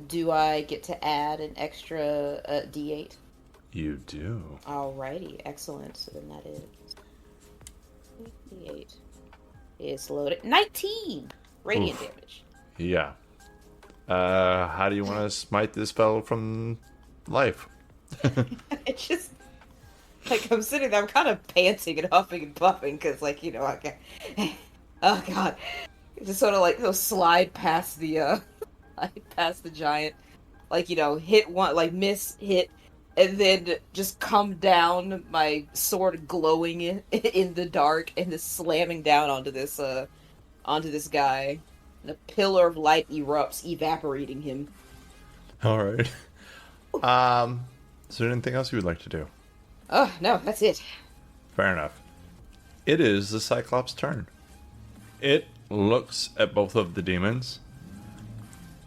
do I get to add an extra D8? You do. Alrighty, excellent. So then that is D8 is loaded. 19 radiant damage. Yeah. How do you want to smite this fellow from life? It just like I'm sitting there, I'm kind of panting and huffing and puffing because, like, oh god, just sort of like slide past the past the giant, like, hit one, like miss, hit, and then just come down, my sword glowing in the dark, and just slamming down onto this guy. And a pillar of light erupts, evaporating him. Alright. Is there anything else you would like to do? Oh no, that's it. Fair enough. It is the Cyclops' turn. It looks at both of the demons,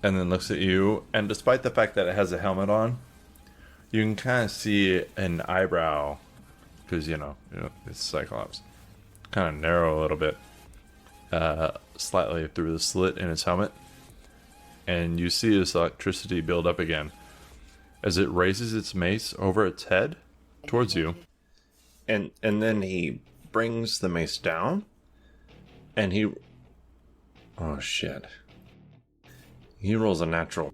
and then looks at you, and despite the fact that it has a helmet on, you can kind of see an eyebrow, because, it's Cyclops, kind of narrow a little bit, slightly through the slit in its helmet, and you see this electricity build up again as it raises its mace over its head towards you, and then he brings the mace down, and he rolls a natural